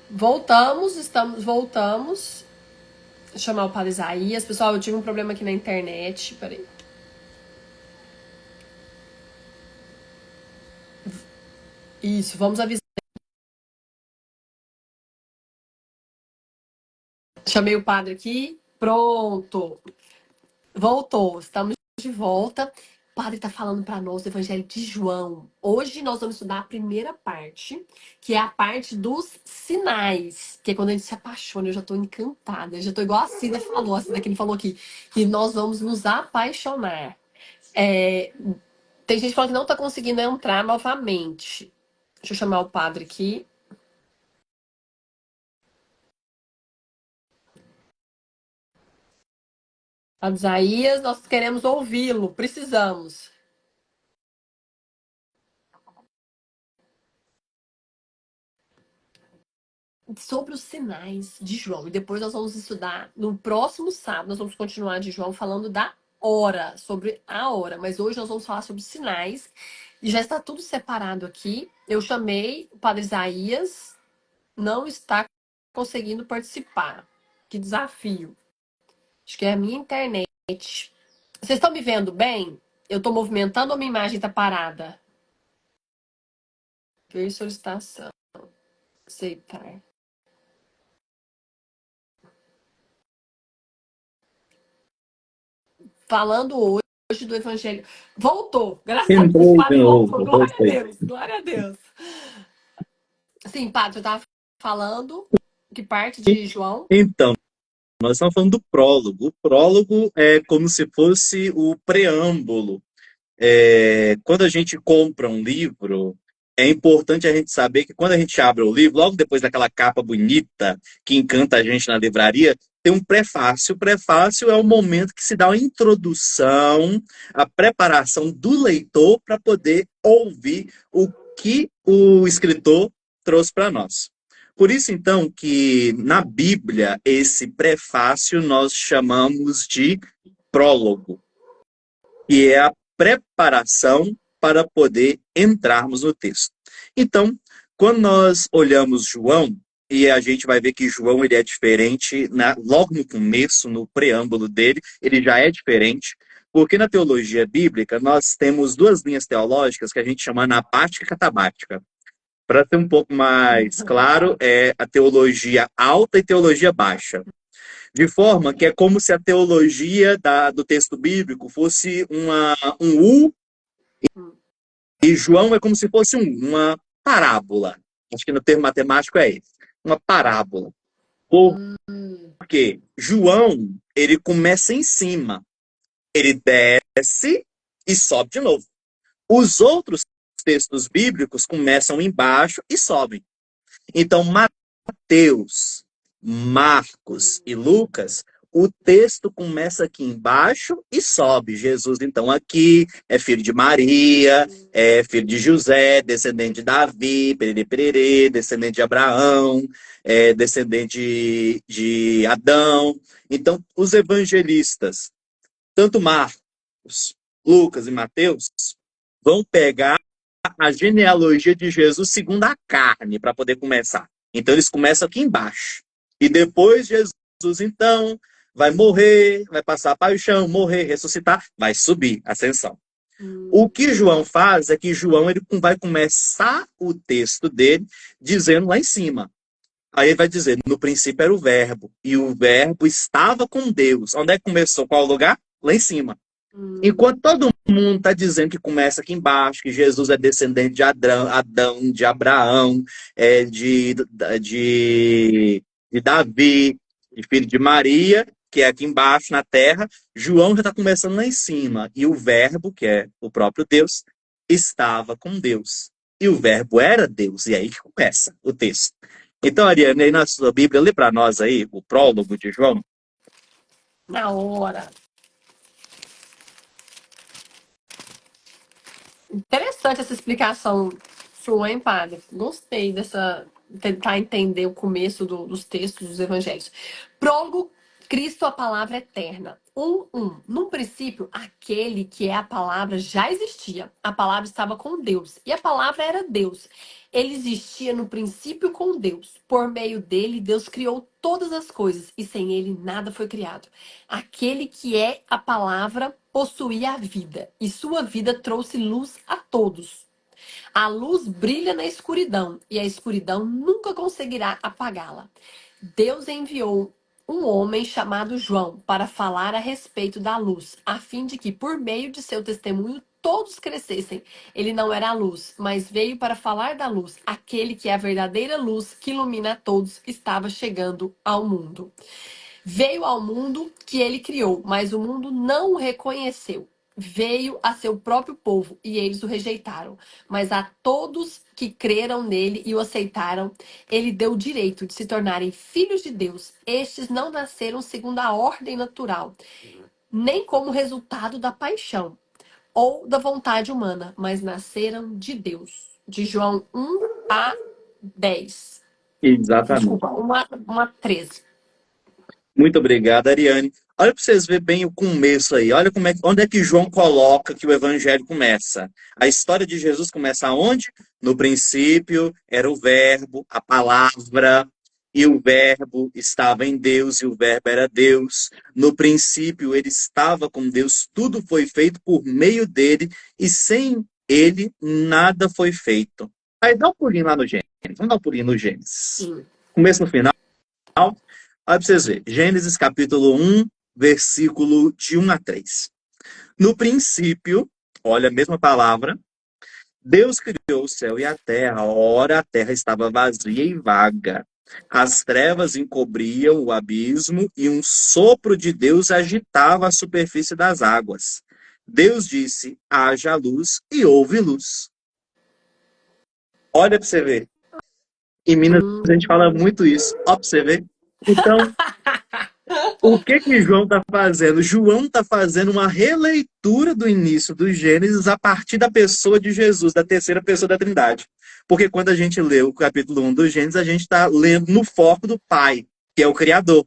Voltamos. Vou chamar o Padre Isaías. Pessoal, eu tive um problema aqui na internet. Peraí. Isso, vamos avisar. Chamei o padre aqui. Pronto. Voltou. Estamos de volta. O padre está falando para nós do Evangelho de João. Hoje nós vamos estudar a primeira parte, que é a parte dos sinais, que é quando a gente se apaixona. Eu já estou encantada, eu já estou igual a Cida falou, a Cida que ele falou aqui, que nós vamos nos apaixonar. É, tem gente falando que não está conseguindo entrar novamente. Deixa eu chamar o padre aqui. Isaías, nós queremos ouvi-lo, precisamos. Sobre os sinais de João. E depois nós vamos estudar no próximo sábado, nós vamos continuar de João falando da hora, sobre a hora. Mas hoje nós vamos falar sobre sinais. E já está tudo separado aqui. Eu chamei o Padre Isaías, não está conseguindo participar. Que desafio. Acho que é a minha internet. Vocês estão me vendo bem? Eu estou movimentando ou minha imagem está parada? Ver solicitação. Aceitar. Falando hoje do Evangelho. Voltou, graças a Deus, o Entrou de padre voltou. novo, Glória a voltei. Deus, glória a Deus. Sim, padre, eu estava falando que parte de João. Então, nós estamos falando do prólogo. O prólogo é como se fosse o preâmbulo. Quando a gente compra um livro, é importante a gente saber que quando a gente abre o livro, logo depois daquela capa bonita que encanta a gente na livraria, tem um prefácio. O prefácio é o momento que se dá a introdução, a preparação do leitor para poder ouvir o que o escritor trouxe para nós. Por isso, então, que na Bíblia, esse prefácio nós chamamos de prólogo, que é a preparação para poder entrarmos no texto. Então, quando nós olhamos João, e a gente vai ver que João ele é diferente, logo no começo, no preâmbulo dele, ele já é diferente, porque na teologia bíblica nós temos duas linhas teológicas que a gente chama anabática e catabática. Para ser um pouco mais claro, é a teologia alta e teologia baixa. De forma que é como se a teologia do texto bíblico fosse um U, e João é como se fosse uma parábola. Acho que no termo matemático é esse. Uma parábola. Porque João, ele começa em cima. Ele desce e sobe de novo. Os outros textos bíblicos começam embaixo e sobem. Então, Mateus, Marcos e Lucas, o texto começa aqui embaixo e sobe. Jesus, então, aqui é filho de Maria, é filho de José, descendente de Davi, perere, perere, descendente de Abraão, descendente de Adão. Então, os evangelistas, tanto Marcos, Lucas e Mateus, vão pegar a genealogia de Jesus segundo a carne para poder começar. Então eles começam aqui embaixo. E depois Jesus, então, vai morrer, vai passar a paixão, morrer, ressuscitar, vai subir, ascensão. O que João faz é que João ele vai começar o texto dele dizendo lá em cima. Aí ele vai dizer, no princípio era o verbo, e o verbo estava com Deus. Onde é que começou? Qual lugar? Lá em cima. Enquanto todo mundo está dizendo que começa aqui embaixo, que Jesus é descendente de Adão, de Abraão, de Davi, de filho de Maria, que é aqui embaixo na terra, João já está começando lá em cima. E o verbo, que é o próprio Deus, estava com Deus. E o verbo era Deus. E aí que começa o texto. Então, Ariane, aí na sua Bíblia, lê para nós aí o prólogo de João. Na hora. Interessante essa explicação sua, hein, padre? Gostei dessa. Tentar entender o começo dos textos dos evangelhos. Prólogo Cristo, a palavra eterna. 1:1. No princípio, aquele que é a palavra já existia. A palavra estava com Deus. E a palavra era Deus. Ele existia no princípio com Deus. Por meio dele, Deus criou todas as coisas. E sem ele, nada foi criado. Aquele que é a palavra possuía a vida. E sua vida trouxe luz a todos. A luz brilha na escuridão. E a escuridão nunca conseguirá apagá-la. Deus enviou um homem chamado João para falar a respeito da luz, a fim de que, por meio de seu testemunho, todos crescessem. Ele não era a luz, mas veio para falar da luz. Aquele que é a verdadeira luz que ilumina a todos estava chegando ao mundo. Veio ao mundo que ele criou, mas o mundo não o reconheceu. Veio a seu próprio povo e eles o rejeitaram. Mas a todos que creram nele e o aceitaram, ele deu o direito de se tornarem filhos de Deus. Estes não nasceram segundo a ordem natural, nem como resultado da paixão ou da vontade humana, mas nasceram de Deus. De João 1:10. Exatamente. Desculpa, 1:13. Muito obrigado, Ariane. Olha para vocês verem bem o começo aí. Olha onde é que João coloca que o evangelho começa. A história de Jesus começa onde? No princípio era o verbo, a palavra, e o verbo estava em Deus, e o verbo era Deus. No princípio ele estava com Deus, tudo foi feito por meio dele, e sem ele nada foi feito. Aí dá um pulinho lá no Gênesis. Vamos dar um pulinho no Gênesis. Começo no final. Olha para vocês verem. Gênesis capítulo 1, versículo de 1 a 3. No princípio, olha a mesma palavra, Deus criou o céu e a terra. Ora, a terra estava vazia e vaga. As trevas encobriam o abismo e um sopro de Deus agitava a superfície das águas. Deus disse, haja luz, e houve luz. Olha para você ver. Em Minas a gente fala muito isso. Olha para você ver. Então, o que João está fazendo? João está fazendo uma releitura do início do Gênesis a partir da pessoa de Jesus, da terceira pessoa da Trindade. Porque quando a gente lê o capítulo 1 do Gênesis, a gente está lendo no foco do Pai, que é o Criador.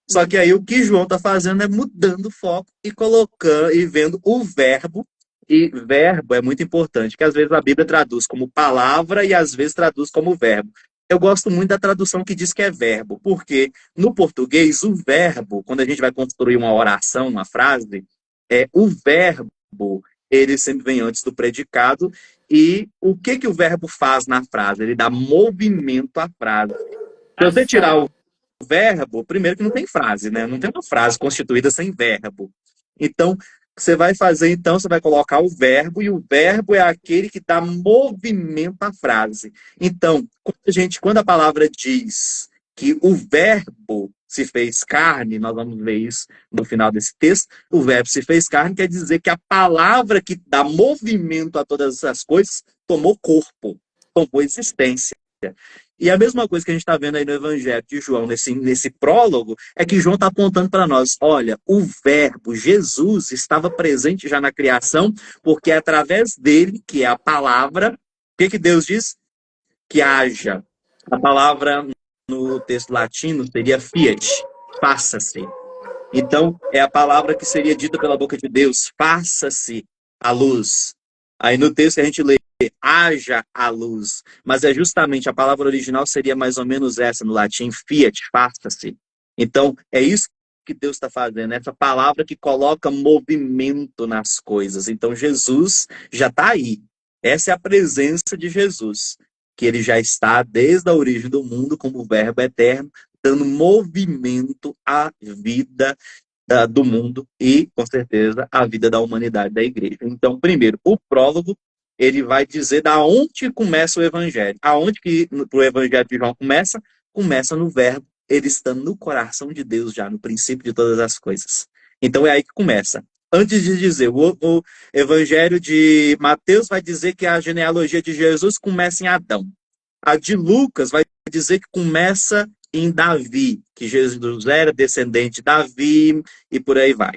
Só que aí o que João está fazendo é mudando o foco e colocando e vendo o verbo. E verbo é muito importante, que às vezes a Bíblia traduz como palavra e às vezes traduz como verbo. Eu gosto muito da tradução que diz que é verbo, porque no português o verbo, quando a gente vai construir uma oração, uma frase, o verbo, ele sempre vem antes do predicado. E o que o verbo faz na frase? Ele dá movimento à frase. Se você tirar o verbo, primeiro que não tem frase, né? Não tem uma frase constituída sem verbo. Então, você vai fazer, então, você vai colocar o verbo, e o verbo é aquele que dá movimento à frase. Então, quando a palavra diz que o verbo se fez carne, nós vamos ver isso no final desse texto, o verbo se fez carne quer dizer que a palavra que dá movimento a todas essas coisas tomou corpo, tomou existência. E a mesma coisa que a gente está vendo aí no Evangelho de João, nesse prólogo, é que João está apontando para nós, olha, o verbo, Jesus, estava presente já na criação, porque é através dele, que é a palavra, o que Deus diz? Que haja. A palavra no texto latino seria fiat, faça-se. Então, é a palavra que seria dita pela boca de Deus, faça-se a luz. Aí no texto a gente lê, haja a luz. Mas é justamente, a palavra original seria mais ou menos essa no latim, fiat, faça-se. Então, é isso que Deus está fazendo, essa palavra que coloca movimento nas coisas. Então, Jesus já está aí. Essa é a presença de Jesus, que ele já está desde a origem do mundo como verbo eterno, dando movimento à vida do mundo e, com certeza, à vida da humanidade, da igreja. Então, primeiro, o prólogo, ele vai dizer da onde começa o evangelho. Aonde que o evangelho de João começa? Começa no verbo, ele estando no coração de Deus já, no princípio de todas as coisas. Então, é aí que começa. Antes de dizer, o evangelho de Mateus vai dizer que a genealogia de Jesus começa em Adão. A de Lucas vai dizer que começa em Davi, que Jesus era descendente de Davi e por aí vai.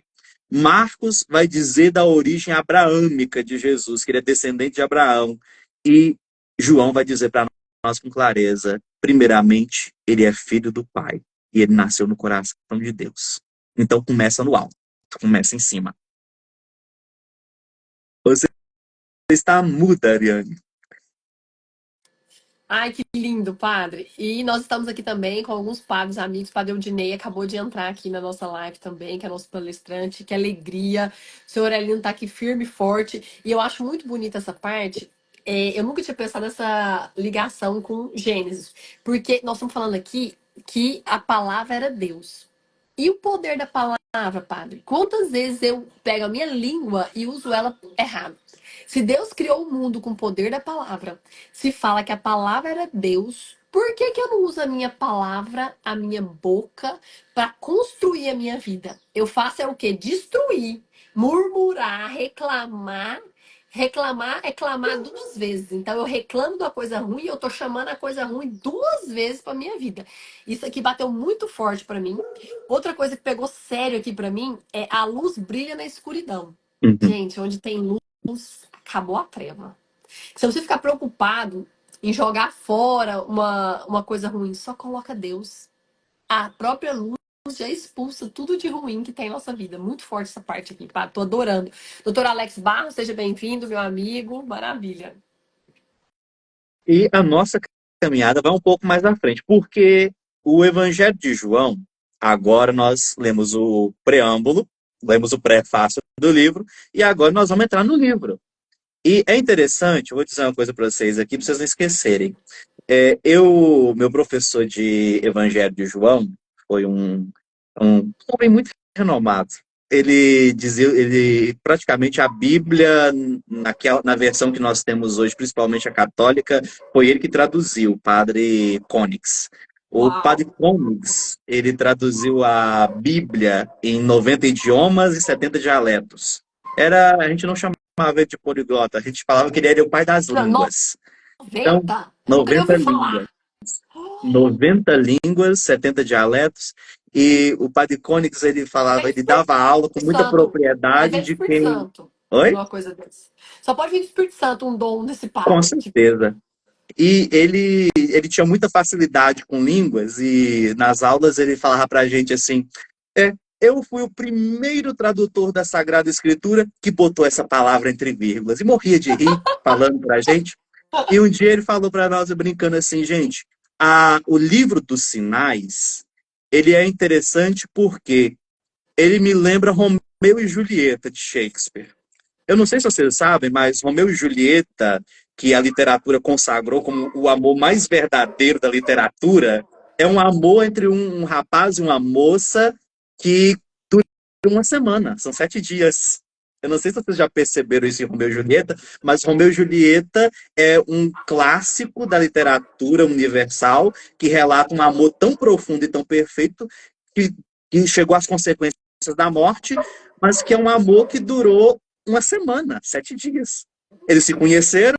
Marcos vai dizer da origem abraâmica de Jesus, que ele é descendente de Abraão. E João vai dizer para nós com clareza, primeiramente, ele é filho do Pai. e ele nasceu no coração de Deus. Então começa no alto, começa em cima. Você está muda, Ariane. Ai, que lindo, padre. E nós estamos aqui também com alguns padres amigos. O padre Eudinei acabou de entrar aqui na nossa live também, que é nosso palestrante. Que alegria. O senhor Elino está aqui firme e forte. E eu acho muito bonita essa parte. Eu nunca tinha pensado nessa ligação com Gênesis. Porque nós estamos falando aqui que a palavra era Deus. E o poder da palavra, padre? Quantas vezes eu pego a minha língua e uso ela errado? Se Deus criou o mundo com o poder da palavra, se fala que a palavra era Deus, por que que eu não uso a minha palavra, a minha boca, para construir a minha vida? Eu faço é o quê? Destruir, murmurar, reclamar. Reclamar é clamar duas vezes. Então eu reclamo da coisa ruim e eu tô chamando a coisa ruim duas vezes para minha vida. Isso aqui bateu muito forte para mim. Outra coisa que pegou sério aqui para mim é a luz brilha na escuridão. Uhum. Gente, onde tem luz, acabou a treva. Se você ficar preocupado em jogar fora uma coisa ruim, só coloca Deus. A própria luz já expulsa tudo de ruim que tem em nossa vida. Muito forte essa parte aqui, pá. Tô adorando. Doutor Alex Barros, seja bem-vindo, meu amigo. Maravilha. E a nossa caminhada vai um pouco mais à frente, porque o Evangelho de João, agora nós lemos o preâmbulo, lemos o prefácio do livro, e agora nós vamos entrar no livro. E é interessante, eu vou dizer uma coisa para vocês aqui, para vocês não esquecerem. Meu professor de Evangelho de João foi um homem muito renomado. Ele dizia, ele praticamente a Bíblia, na versão que nós temos hoje, principalmente a católica, foi ele que traduziu, o padre Konix. O Uau. padre Konix, ele traduziu a Bíblia em 90 idiomas e 70 dialetos. A gente não chamava ele de poliglota, a gente falava que ele era o pai das Não, línguas. Então, 90? Eu nunca nem 90 ouvi línguas. falar. 90 línguas, 70 dialetos, e o padre Cônix, ele falava, Vem do ele Espírito dava aula com muita Santo. Mas propriedade vem do de Espírito quem... Santo. Oi? Numa coisa dessa. Só pode vir do Espírito Santo um dom desse Com padre. Tipo, certeza. E ele tinha muita facilidade com línguas, e nas aulas ele falava pra gente assim, eu fui o primeiro tradutor da Sagrada Escritura que botou essa palavra entre vírgulas, e morria de rir, falando pra gente. E um dia ele falou para nós, brincando assim, gente, o livro dos sinais, ele é interessante porque ele me lembra Romeu e Julieta, de Shakespeare. Eu não sei se vocês sabem, mas Romeu e Julieta, que a literatura consagrou como o amor mais verdadeiro da literatura, é um amor entre um rapaz e uma moça que dura uma semana, são 7 dias. Eu não sei se vocês já perceberam isso em Romeu e Julieta, mas Romeu e Julieta é um clássico da literatura universal que relata um amor tão profundo e tão perfeito que, que chegou às consequências da morte, mas que é um amor que durou uma semana, 7 dias. Eles se conheceram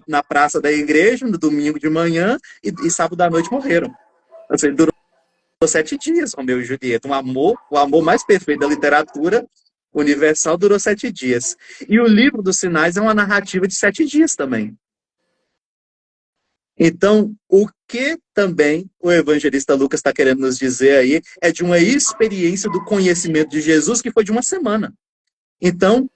na praça da igreja, no domingo de manhã, e sábado à noite morreram. Ou seja, durou 7 dias, Romeu e Julieta. O amor mais perfeito da literatura universal durou 7 dias. E o livro dos sinais é uma narrativa de 7 dias também. Então, o que também o evangelista Lucas está querendo nos dizer aí é de uma experiência do conhecimento de Jesus que foi de uma semana. Então,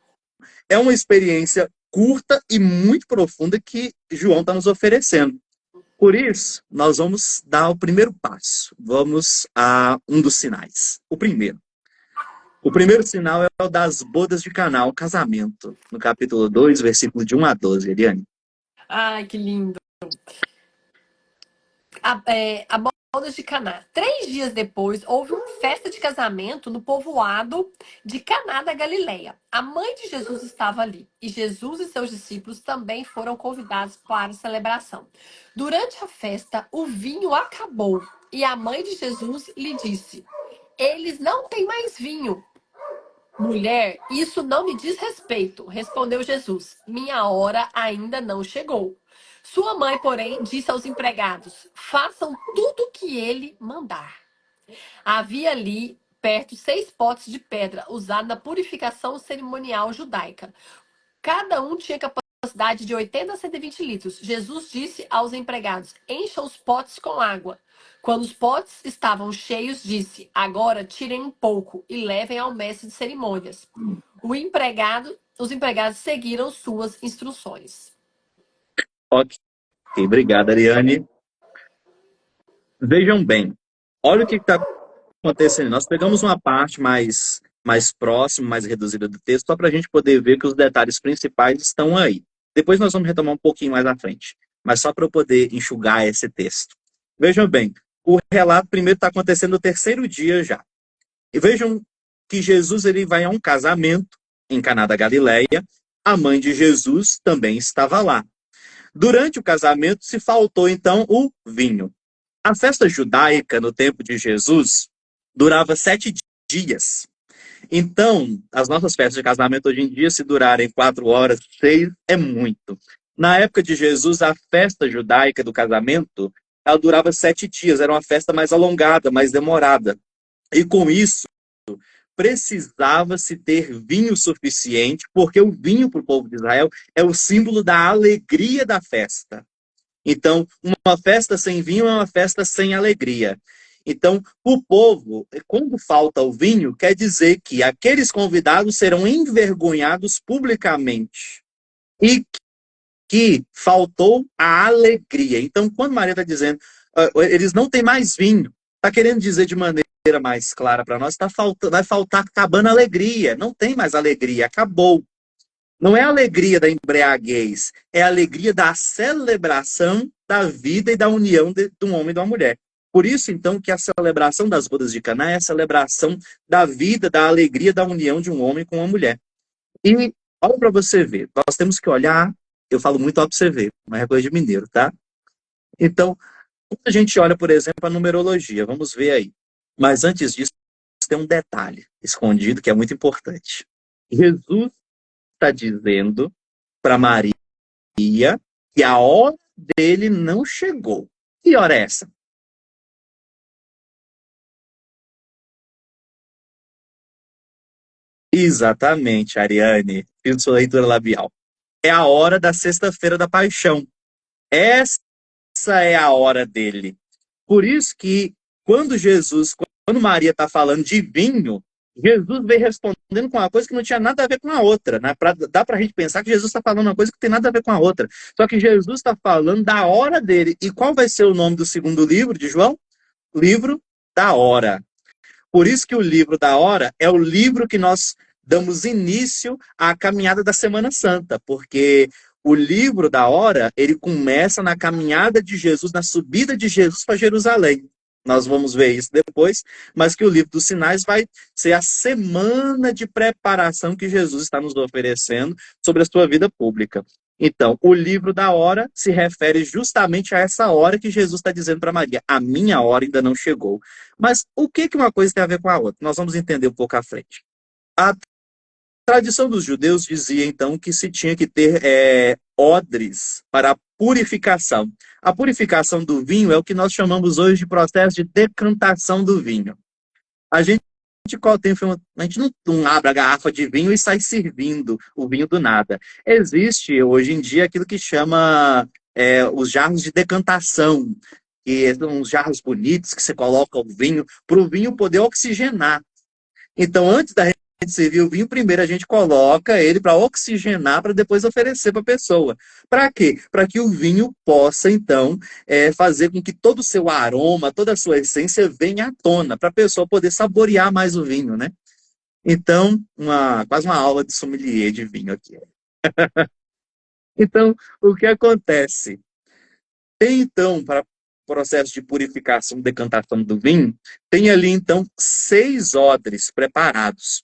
é uma experiência curta e muito profunda que João está nos oferecendo. Por isso, nós vamos dar o primeiro passo. Vamos a um dos sinais. O primeiro. O primeiro sinal é o das bodas de Caná, o casamento. No capítulo 2, versículo de 1 a 12, Eliane. ai, que lindo. A bodas de Caná. 3 dias depois, houve uma festa de casamento no povoado de Caná da Galileia. A mãe de Jesus estava ali e Jesus e seus discípulos também foram convidados para a celebração. Durante a festa, o vinho acabou e a mãe de Jesus lhe disse: Eles não têm mais vinho. Mulher, isso não me diz respeito, respondeu Jesus. Minha hora ainda não chegou. Sua mãe, porém, disse aos empregados: façam tudo o que ele mandar. Havia ali perto 6 potes de pedra, usados na purificação cerimonial judaica. Cada um tinha capacidade capacidade de 80 a 120 litros. Jesus disse aos empregados: encha os potes com água. Quando os potes estavam cheios, disse: agora tirem um pouco e levem ao mestre de cerimônias. Os empregados seguiram suas instruções. Ok, obrigado, Ariane. Vejam bem, olha o que está acontecendo. Nós pegamos uma parte mais próxima, mais reduzida do texto, só para a gente poder ver que os detalhes principais estão aí. Depois nós vamos retomar um pouquinho mais à frente, mas só para eu poder enxugar esse texto. Vejam bem, o relato primeiro está acontecendo no terceiro dia já. E vejam que Jesus ele vai a um casamento em Caná da Galileia. A mãe de Jesus também estava lá. Durante o casamento se faltou então o vinho. A festa judaica no tempo de Jesus durava 7 dias. Então, as nossas festas de casamento hoje em dia, se durarem 4 horas, 6, é muito. Na época de Jesus, a festa judaica do casamento, ela durava 7 dias. Era uma festa mais alongada, mais demorada. E com isso, precisava-se ter vinho suficiente, porque o vinho para o povo de Israel é o símbolo da alegria da festa. Então, uma festa sem vinho é uma festa sem alegria. Então, o povo, quando falta o vinho, quer dizer que aqueles convidados serão envergonhados publicamente. E que faltou a alegria. Então, quando Maria está dizendo, eles não têm mais vinho, está querendo dizer de maneira mais clara para nós, vai faltar acabando a alegria. Não tem mais alegria, acabou. Não é a alegria da embriaguez, é a alegria da celebração da vida e da união de um homem e de uma mulher. Por isso, então, que a celebração das bodas de Caná é a celebração da vida, da alegria, da união de um homem com uma mulher. E olha para você ver, nós temos que olhar, eu falo muito ó para você ver, mas é coisa de mineiro, tá? Então, quando a gente olha, por exemplo, a numerologia, vamos ver aí. Mas antes disso, tem um detalhe escondido que é muito importante. Jesus está dizendo para Maria que a hora dele não chegou. Que hora é essa? Exatamente, Ariane. Fiz sua leitura labial. É a hora da sexta-feira da paixão. Essa é a hora dele. Por isso que quando Maria está falando de vinho, Jesus vem respondendo com uma coisa que não tinha nada a ver com a outra. Né? Dá para a gente pensar que Jesus está falando uma coisa que tem nada a ver com a outra. Só que Jesus está falando da hora dele. E qual vai ser o nome do segundo livro de João? Livro da Hora. Por isso que o livro da Hora é o livro que nós damos início à caminhada da Semana Santa, porque o livro da Hora, ele começa na caminhada de Jesus, na subida de Jesus para Jerusalém. Nós vamos ver isso depois, mas que o livro dos sinais vai ser a semana de preparação que Jesus está nos oferecendo sobre a sua vida pública. Então, o livro da hora se refere justamente a essa hora que Jesus está dizendo para Maria, a minha hora ainda não chegou. Mas o que uma coisa tem a ver com a outra? Nós vamos entender um pouco à frente. A tradição dos judeus dizia, então, que se tinha que ter odres para a purificação. A purificação do vinho é o que nós chamamos hoje de processo de decantação do vinho. A gente não abre a garrafa de vinho e sai servindo o vinho do nada. Existe, hoje em dia, aquilo que chama os jarros de decantação, que são uns jarros bonitos que você coloca o vinho, para o vinho poder oxigenar. Então, antes da gente servir o vinho, primeiro a gente coloca ele para oxigenar, para depois oferecer para a pessoa. Para quê? Para que o vinho possa, então, fazer com que todo o seu aroma, toda a sua essência venha à tona, para a pessoa poder saborear mais o vinho, né? Então, quase uma aula de sommelier de vinho aqui. Então, o que acontece? Tem, então, para processo de purificação, decantação do vinho, tem ali, então, 6 odres preparados.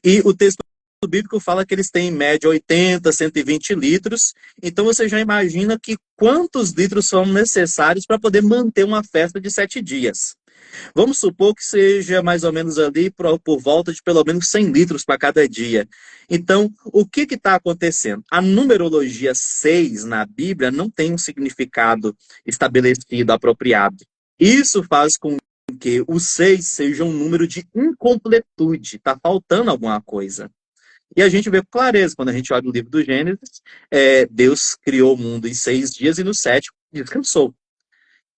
E o texto bíblico fala que eles têm em média 80, 120 litros. Então você já imagina que quantos litros são necessários para poder manter uma festa de 7 dias. Vamos supor que seja mais ou menos ali por volta de pelo menos 100 litros para cada dia. Então, o que está acontecendo? A numerologia 6 na Bíblia não tem um significado estabelecido, apropriado. Isso faz com que o 6 seja um número de incompletude, está faltando alguma coisa. E a gente vê com clareza, quando a gente olha o livro do Gênesis, Deus criou o mundo em 6 dias e no sétimo descansou.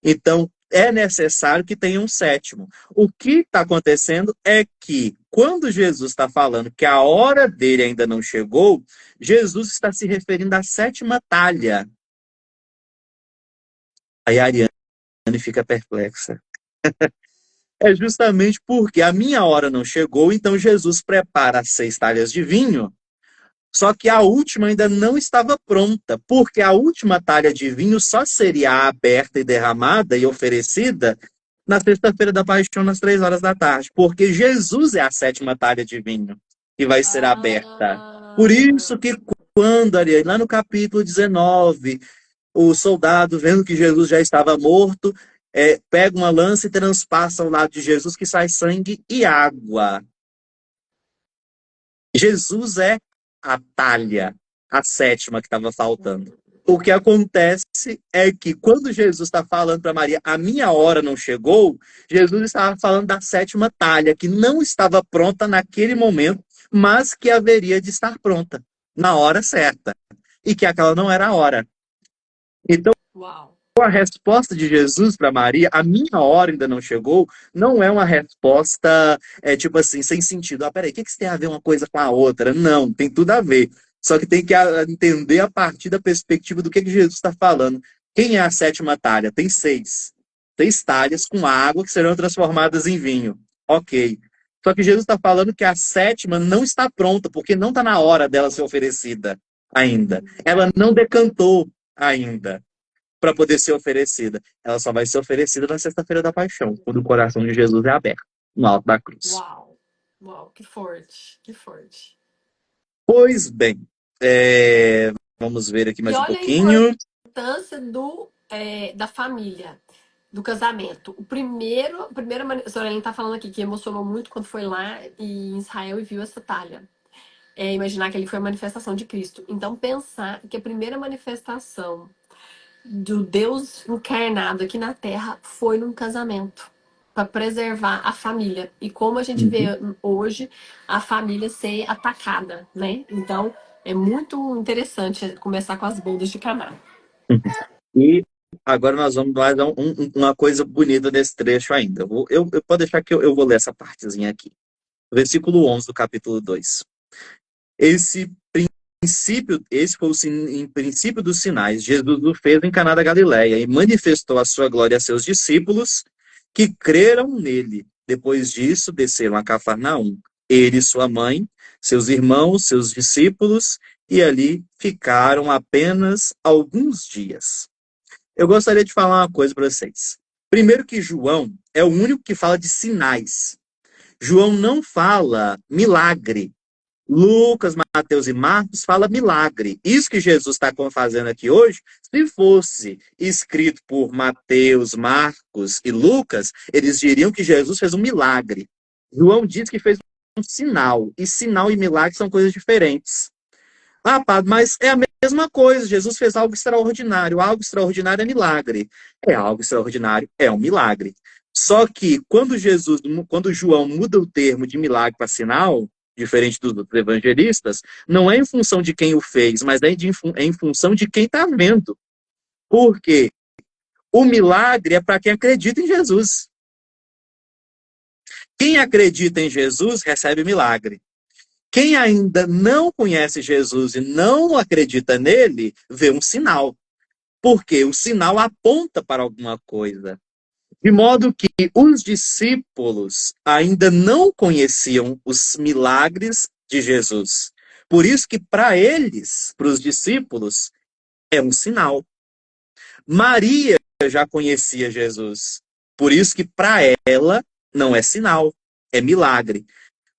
Então, é necessário que tenha um sétimo. O que está acontecendo é que, quando Jesus está falando que a hora dele ainda não chegou, Jesus está se referindo à sétima talha. Aí a Ariane fica perplexa. É justamente porque a minha hora não chegou, então Jesus prepara as 6 talhas de vinho, só que a última ainda não estava pronta, porque a última talha de vinho só seria aberta e derramada e oferecida na sexta-feira da paixão, nas 3 horas da tarde, porque Jesus é a sétima talha de vinho que vai ser aberta. Por isso Ah, que quando, Ariane, lá no capítulo 19, o soldado, vendo que Jesus já estava morto, pega uma lança e transpassa ao lado de Jesus, que sai sangue e água. Jesus é a talha, a sétima que estava faltando. O que acontece é que quando Jesus está falando para Maria, a minha hora não chegou, Jesus estava falando da sétima talha, que não estava pronta naquele momento, mas que haveria de estar pronta na hora certa. E que aquela não era a hora. Então, uau. a resposta de Jesus para Maria, a minha hora ainda não chegou, não é uma resposta, tipo assim, sem sentido. Ah, peraí, o que isso tem a ver uma coisa com a outra? Não, tem tudo a ver. Só que tem que entender a partir da perspectiva do que Jesus está falando. Quem é a sétima talha? Tem 6. 6 talhas com água que serão transformadas em vinho. Ok. Só que Jesus está falando que a sétima não está pronta, porque não está na hora dela ser oferecida ainda. Ela não decantou ainda para poder ser oferecida. Ela só vai ser oferecida na sexta-feira da paixão, quando o coração de Jesus é aberto, no alto da cruz. Uau. Uau, que forte, que forte. Pois bem, vamos ver aqui E mais um olha a pouquinho. importância da família, do casamento. A Soraya está falando aqui que emocionou muito quando foi lá em Israel e viu essa talha. Imaginar que ele foi a manifestação de Cristo. Então, pensar que a primeira manifestação do Deus encarnado aqui na Terra foi num casamento, para preservar a família. E como a gente vê Uhum. hoje a família ser atacada, né? Então, é muito interessante começar com as bodas de Caná. E agora nós vamos lá dar uma coisa bonita desse trecho ainda. Eu pode deixar que eu vou ler essa partezinha aqui. Versículo 11 do capítulo 2. Esse esse foi em princípio dos sinais. Jesus o fez em Caná da Galileia e manifestou a sua glória a seus discípulos que creram nele. Depois disso, desceram a Cafarnaum. Ele, sua mãe, seus irmãos, seus discípulos, e ali ficaram apenas alguns dias. Eu gostaria de falar uma coisa para vocês. Primeiro que João é o único que fala de sinais. João não fala milagre. Lucas, Mateus e Marcos fala milagre. Isso que Jesus está fazendo aqui hoje, se fosse escrito por Mateus, Marcos e Lucas, eles diriam que Jesus fez um milagre. João diz que fez um sinal. E sinal e milagre são coisas diferentes. Ah, padre, mas é a mesma coisa. Jesus fez algo extraordinário. Algo extraordinário é milagre. Algo extraordinário é um milagre. Só que quando João muda o termo de milagre para sinal, diferente dos outros evangelistas, não é em função de quem o fez, mas é em função de quem está vendo. Porque o milagre é para quem acredita em Jesus. Quem acredita em Jesus recebe milagre. Quem ainda não conhece Jesus e não acredita nele, vê um sinal. Porque o sinal aponta para alguma coisa. De modo que os discípulos ainda não conheciam os milagres de Jesus. Por isso que para eles, para os discípulos, é um sinal. Maria já conhecia Jesus. Por isso que para ela não é sinal, é milagre.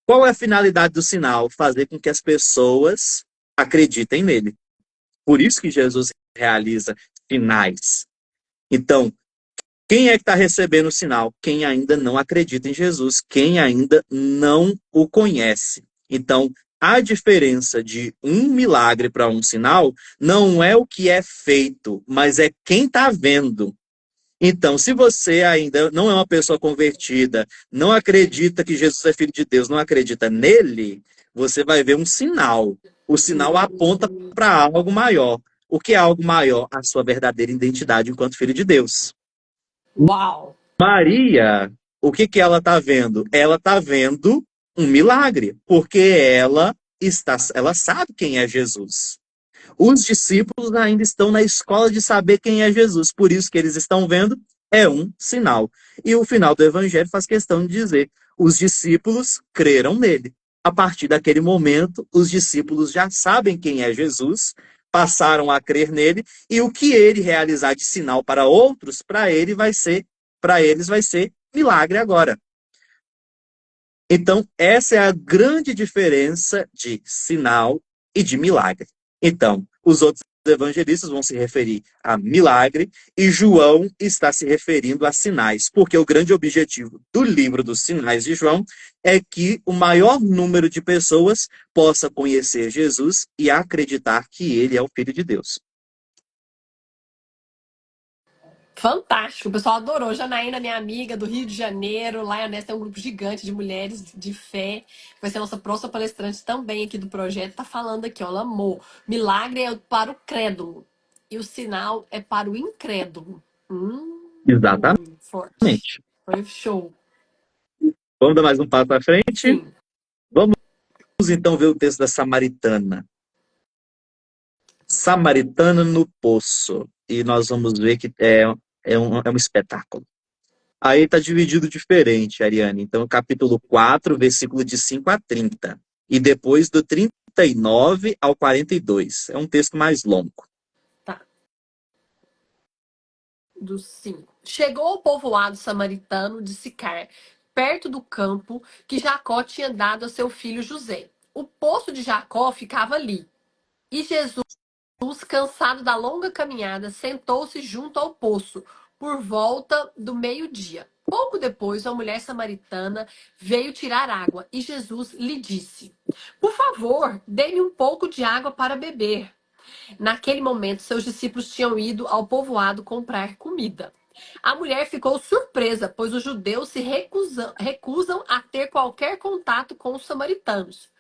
Qual é a finalidade do sinal? Fazer com que as pessoas acreditem nele. Por isso que Jesus realiza sinais. Então, quem é que está recebendo o sinal? Quem ainda não acredita em Jesus, quem ainda não o conhece. Então, a diferença de um milagre para um sinal não é o que é feito, mas é quem está vendo. Então, se você ainda não é uma pessoa convertida, não acredita que Jesus é filho de Deus, não acredita nele, você vai ver um sinal. O sinal aponta Hum, para algo maior. O que é algo maior? A sua verdadeira identidade enquanto filho de Deus. Uau! Maria, o que que ela está vendo? Ela está vendo um milagre, porque ela sabe quem é Jesus. Os discípulos ainda estão na escola de saber quem é Jesus, por isso que eles estão vendo é um sinal. E o final do evangelho faz questão de dizer: os discípulos creram nele. A partir daquele momento, os discípulos já sabem quem é Jesus, passaram a crer nele, e o que ele realizar de sinal para outros, para eles vai ser milagre agora. Então, essa é a grande diferença de sinal e de milagre. Então, os outros evangelistas vão se referir a milagre e João está se referindo a sinais, porque o grande objetivo do livro dos sinais de João é que o maior número de pessoas possa conhecer Jesus e acreditar que ele é o Filho de Deus. Fantástico, o pessoal adorou. Janaína, minha amiga do Rio de Janeiro, Lioness tem um grupo gigante de mulheres de fé. Vai ser a nossa próxima palestrante também aqui do projeto. Tá falando aqui, ó, ela amou. Milagre é para o crédulo e o sinal é para o incrédulo. Forte. Exatamente. Foi show. Vamos dar mais um passo à frente? Sim, Vamos então ver o texto da Samaritana. Samaritana no Poço. E nós vamos ver que é um espetáculo. Aí está dividido diferente, Ariane. Então, capítulo 4, versículo de 5 a 30. E depois do 39 ao 42. É um texto mais longo. tá. Do 5. Chegou ao povoado samaritano de Sicar, perto do campo que Jacó tinha dado a seu filho José. O poço de Jacó ficava ali. E Jesus, cansado da longa caminhada, sentou-se junto ao poço, por volta do meio-dia. Pouco depois, uma mulher samaritana veio tirar água e Jesus lhe disse: Por favor, dê-me um pouco de água para beber. Naquele momento, seus discípulos tinham ido ao povoado comprar comida. A mulher ficou surpresa, pois os judeus se recusam a ter qualquer contato com os samaritanos.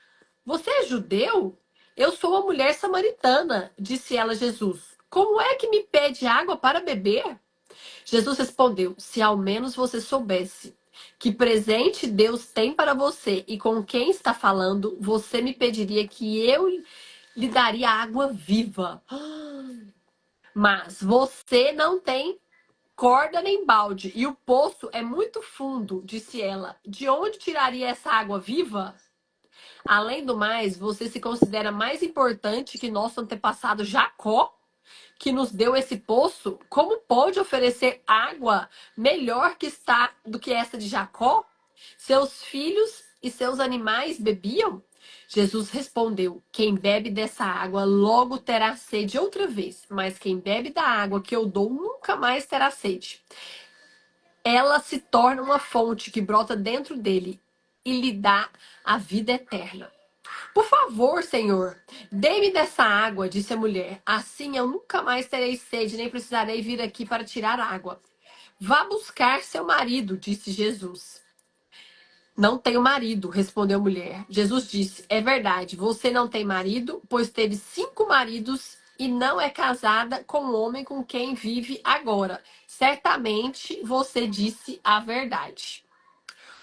Você é judeu? Eu sou uma mulher samaritana, disse ela a Jesus. Como é que me pede água para beber? Jesus respondeu: Se ao menos você soubesse que presente Deus tem para você e com quem está falando, você me pediria que eu lhe daria água viva. Mas você não tem corda nem balde e o poço é muito fundo, disse ela. De onde tiraria essa água viva? Além do mais, você se considera mais importante que nosso antepassado Jacó, que nos deu esse poço? Como pode oferecer água melhor que está do que essa de Jacó? Seus filhos e seus animais bebiam? Jesus respondeu: Quem bebe dessa água logo terá sede outra vez, mas quem bebe da água que eu dou nunca mais terá sede. Ela se torna uma fonte que brota dentro dele e lhe dá a vida eterna. Por favor, Senhor, dê-me dessa água, disse a mulher. Assim eu nunca mais terei sede, nem precisarei vir aqui para tirar água. Vá buscar seu marido, disse Jesus. Não tenho marido, respondeu a mulher. Jesus disse: É verdade, você não tem marido, pois teve 5 maridos e não é casada com o homem com quem vive agora. Certamente você disse a verdade.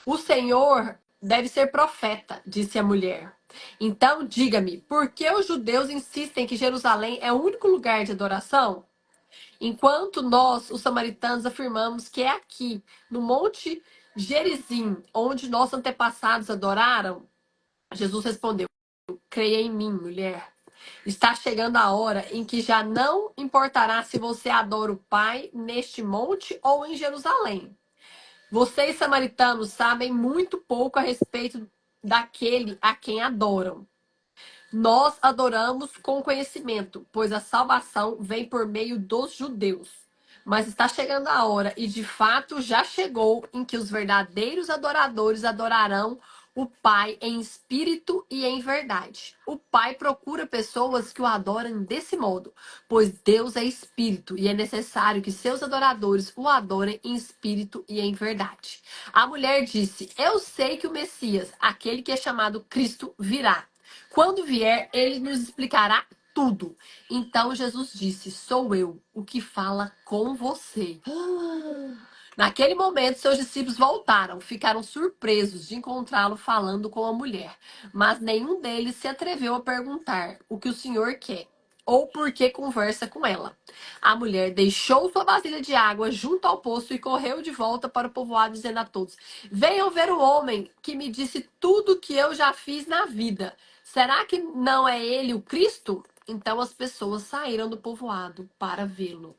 O Senhor deve ser profeta, disse a mulher. Então, diga-me, por que os judeus insistem que Jerusalém é o único lugar de adoração? Enquanto nós, os samaritanos, afirmamos que é aqui, no Monte Gerizim, onde nossos antepassados adoraram, Jesus respondeu: Creia em mim, mulher. Está chegando a hora em que já não importará se você adora o Pai neste monte ou em Jerusalém. Vocês, samaritanos, sabem muito pouco a respeito daquele a quem adoram. Nós adoramos com conhecimento, pois a salvação vem por meio dos judeus. Mas está chegando a hora, e de fato já chegou, em que os verdadeiros adoradores adorarão o Pai em espírito e em verdade. O Pai procura pessoas que o adorem desse modo, pois Deus é espírito e é necessário que seus adoradores o adorem em espírito e em verdade. A mulher disse: Eu sei que o Messias, aquele que é chamado Cristo, virá. Quando vier, ele nos explicará tudo. Então Jesus disse: Sou eu, o que fala com você. Naquele momento, seus discípulos voltaram, ficaram surpresos de encontrá-lo falando com a mulher. Mas nenhum deles se atreveu a perguntar o que o Senhor quer ou por que conversa com ela. A mulher deixou sua vasilha de água junto ao poço e correu de volta para o povoado, dizendo a todos: Venham ver o homem que me disse tudo o que eu já fiz na vida. Será que não é ele o Cristo? Então as pessoas saíram do povoado para vê-lo.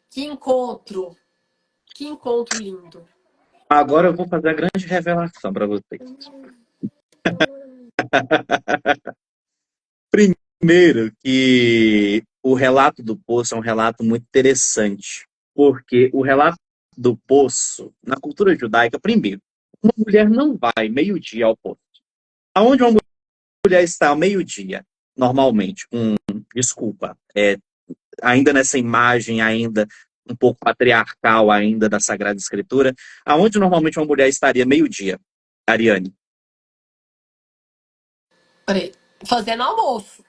Que encontro! Que encontro lindo. Agora eu vou fazer a grande revelação para vocês. Primeiro, que o relato do poço é um relato muito interessante, porque o relato do poço, na cultura judaica, primeiro, uma mulher não vai meio-dia ao poço. Aonde uma mulher está ao meio-dia, normalmente, desculpa, ainda nessa imagem, ainda um pouco patriarcal ainda da Sagrada Escritura, aonde normalmente uma mulher estaria meio-dia, Ariane? Peraí. Fazendo almoço.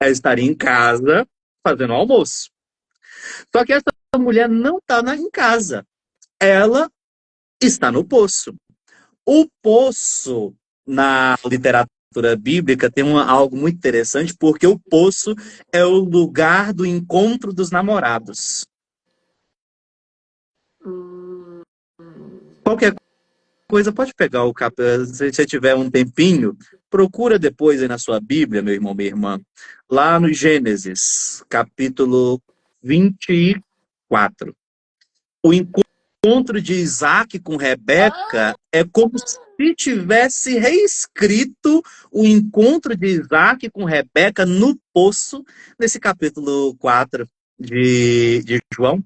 Ela estaria em casa fazendo almoço. Só que essa mulher não está em casa. Ela está no poço. O poço, na literatura bíblica, tem algo muito interessante, porque o poço é o lugar do encontro dos namorados. Hum, Qualquer coisa, pode pegar o capítulo, se você tiver um tempinho, procura depois aí na sua Bíblia, meu irmão, minha irmã, lá no Gênesis, capítulo 24. O encontro de Isaac com Ah, Rebeca é como se tivesse reescrito o encontro de Isaac com Rebeca no poço, nesse capítulo 4 de João.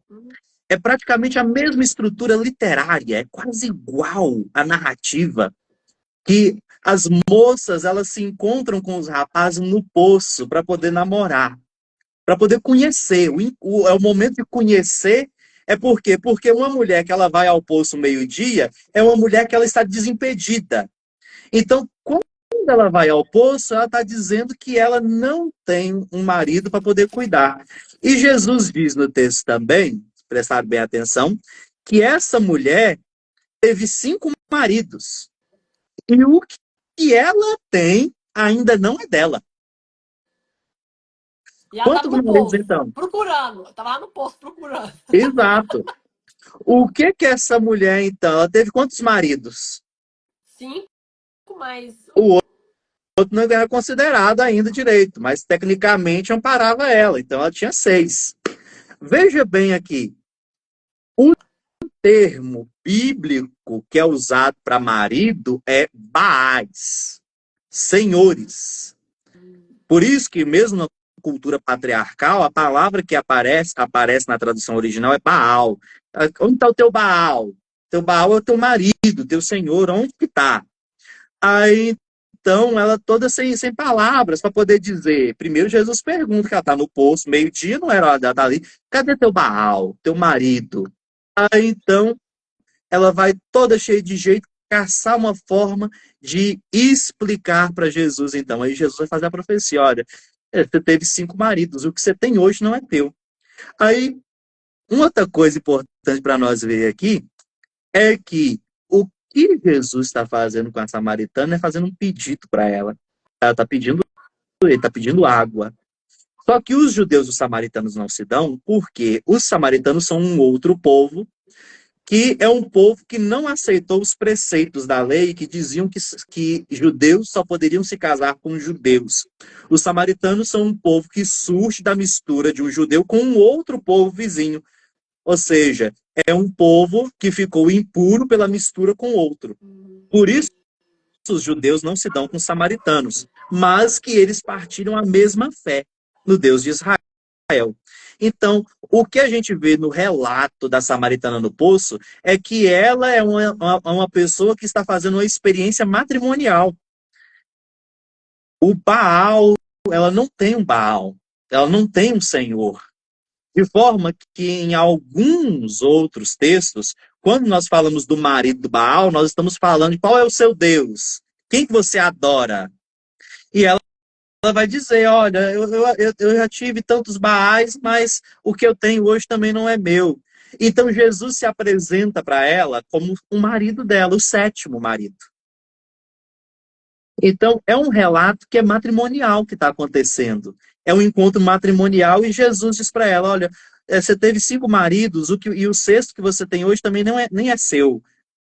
É praticamente a mesma estrutura literária, é quase igual a narrativa, que as moças elas se encontram com os rapazes no poço para poder namorar, para poder conhecer. É o momento de conhecer. É por quê? Porque uma mulher que ela vai ao poço meio-dia é uma mulher que ela está desimpedida. Então, quando ela vai ao poço, ela está dizendo que ela não tem um marido para poder cuidar. E Jesus diz no texto também, prestar bem atenção, que essa mulher teve 5 maridos. E o que ela tem ainda não é dela. e ela tava Quantos no maridos, poço, então? procurando. Tava lá no poço procurando. Exato. O que essa mulher, então? Ela teve quantos maridos? 5 mais O outro não era considerado ainda direito, mas tecnicamente amparava ela. Então ela tinha 6. Veja bem aqui. O termo bíblico que é usado para marido é baás, senhores. Por isso que mesmo na cultura patriarcal, a palavra que aparece na tradução original é Baal. Onde está o teu Baal? Teu Baal é o teu marido, teu senhor, onde que está? Aí, então, ela toda sem palavras para poder dizer. Primeiro, Jesus pergunta que ela está no poço, meio-dia, não era hora dela estar ali. Cadê teu Baal, teu marido? Aí, então, ela vai toda cheia de jeito, caçar uma forma de explicar para Jesus, então. Aí Jesus vai fazer a profecia, olha, você teve 5 maridos, o que você tem hoje não é teu. Aí, uma outra coisa importante para nós ver aqui é que o que Jesus está fazendo com a samaritana é fazendo um pedido para ela. Ela está pedindo, ele está pedindo água. Só que os judeus e os samaritanos não se dão, porque os samaritanos são um outro povo, que é um povo que não aceitou os preceitos da lei que diziam que judeus só poderiam se casar com judeus. Os samaritanos são um povo que surge da mistura de um judeu com um outro povo vizinho. Ou seja, é um povo que ficou impuro pela mistura com outro. Por isso, os judeus não se dão com os samaritanos, mas que eles partilham a mesma fé no Deus de Israel. Então, o que a gente vê no relato da samaritana no poço é que ela é uma pessoa que está fazendo uma experiência matrimonial. O Baal, ela não tem um Baal, ela não tem um Senhor. De forma que em alguns outros textos, quando nós falamos do marido do Baal, nós estamos falando de qual é o seu Deus, quem que você adora. E ela vai dizer, olha, eu já tive tantos Baais, mas o que eu tenho hoje também não é meu. Então Jesus se apresenta para ela como o marido dela, o sétimo marido. Então é um relato que é matrimonial que está acontecendo. É um encontro matrimonial e Jesus diz para ela, olha, você teve 5 maridos, e o sexto que você tem hoje também nem é seu.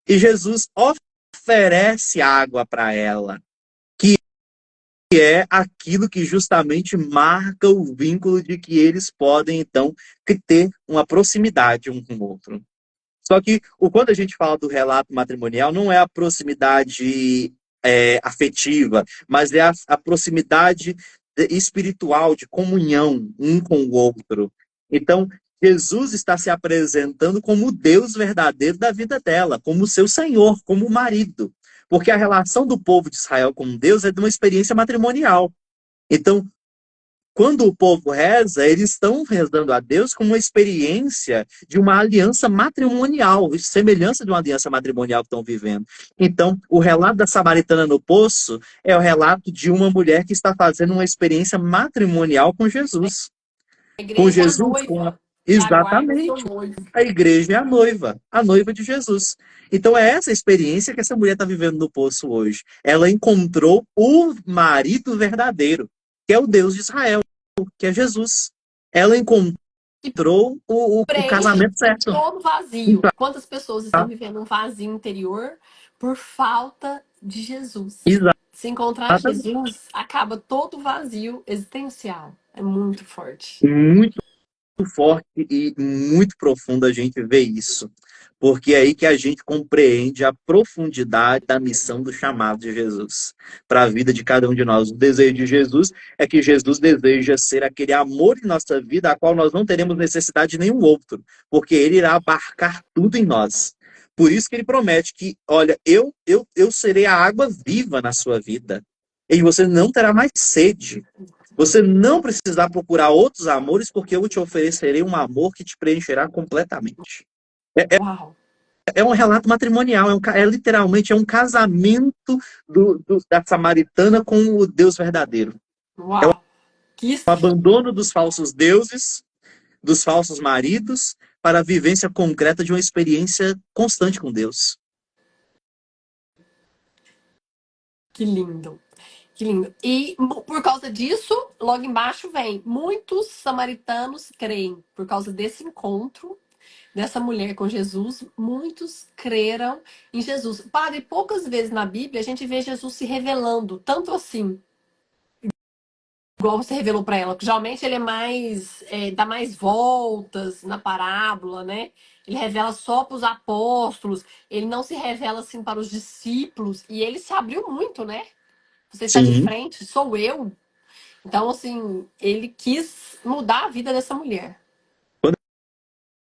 E Jesus oferece água para ela, que é aquilo que justamente marca o vínculo de que eles podem, então, ter uma proximidade um com o outro. Só que quando a gente fala do relato matrimonial, não é a proximidade afetiva, mas é a proximidade espiritual, de comunhão um com o outro. Então, Jesus está se apresentando como o Deus verdadeiro da vida dela, como o seu Senhor, como o marido. Porque a relação do povo de Israel com Deus é de uma experiência matrimonial. Então, quando o povo reza, eles estão rezando a Deus como uma experiência de uma aliança matrimonial, semelhança de uma aliança matrimonial que estão vivendo. Então, o relato da samaritana no poço é o relato de uma mulher que está fazendo uma experiência matrimonial com Jesus. A Com igreja é a Jesus, com noiva que aguarda o seu exatamente. noivo. A igreja é a noiva de Jesus. Então é essa experiência que essa mulher está vivendo no poço hoje. Ela encontrou o marido verdadeiro, que é o Deus de Israel, que é Jesus. Ela encontrou o Preenche casamento certo. todo vazio. Quantas pessoas estão vivendo um vazio interior por falta de Jesus? Se encontrar Exatamente. Jesus, acaba todo o vazio existencial. É muito forte. Muito forte e muito profundo a gente vê isso. Porque é aí que a gente compreende a profundidade da missão do chamado de Jesus para a vida de cada um de nós. O desejo de Jesus é que Jesus deseja ser aquele amor em nossa vida, a qual nós não teremos necessidade de nenhum outro, porque ele irá abarcar tudo em nós. Por isso que ele promete que, olha, eu serei a água viva na sua vida, e você não terá mais sede. Você não precisará procurar outros amores, porque eu te oferecerei um amor que te preencherá completamente. Uau! É um relato matrimonial, literalmente é um casamento da samaritana com o Deus verdadeiro. Uau! Que O abandono dos falsos deuses, dos falsos maridos, para a vivência concreta de uma experiência constante com Deus. Que lindo. Que lindo. E por causa disso, logo embaixo vem: muitos samaritanos creem. Por causa desse encontro dessa mulher com Jesus, muitos creram em Jesus. Padre, poucas vezes na Bíblia a gente vê Jesus se revelando, tanto assim, igual você revelou para ela. Porque geralmente ele é mais, dá mais voltas na parábola, né? Ele revela só para os apóstolos, ele não se revela assim para os discípulos, e ele se abriu muito, né? Você está de Sim. frente, sou eu. Então, assim, ele quis mudar a vida dessa mulher. Quando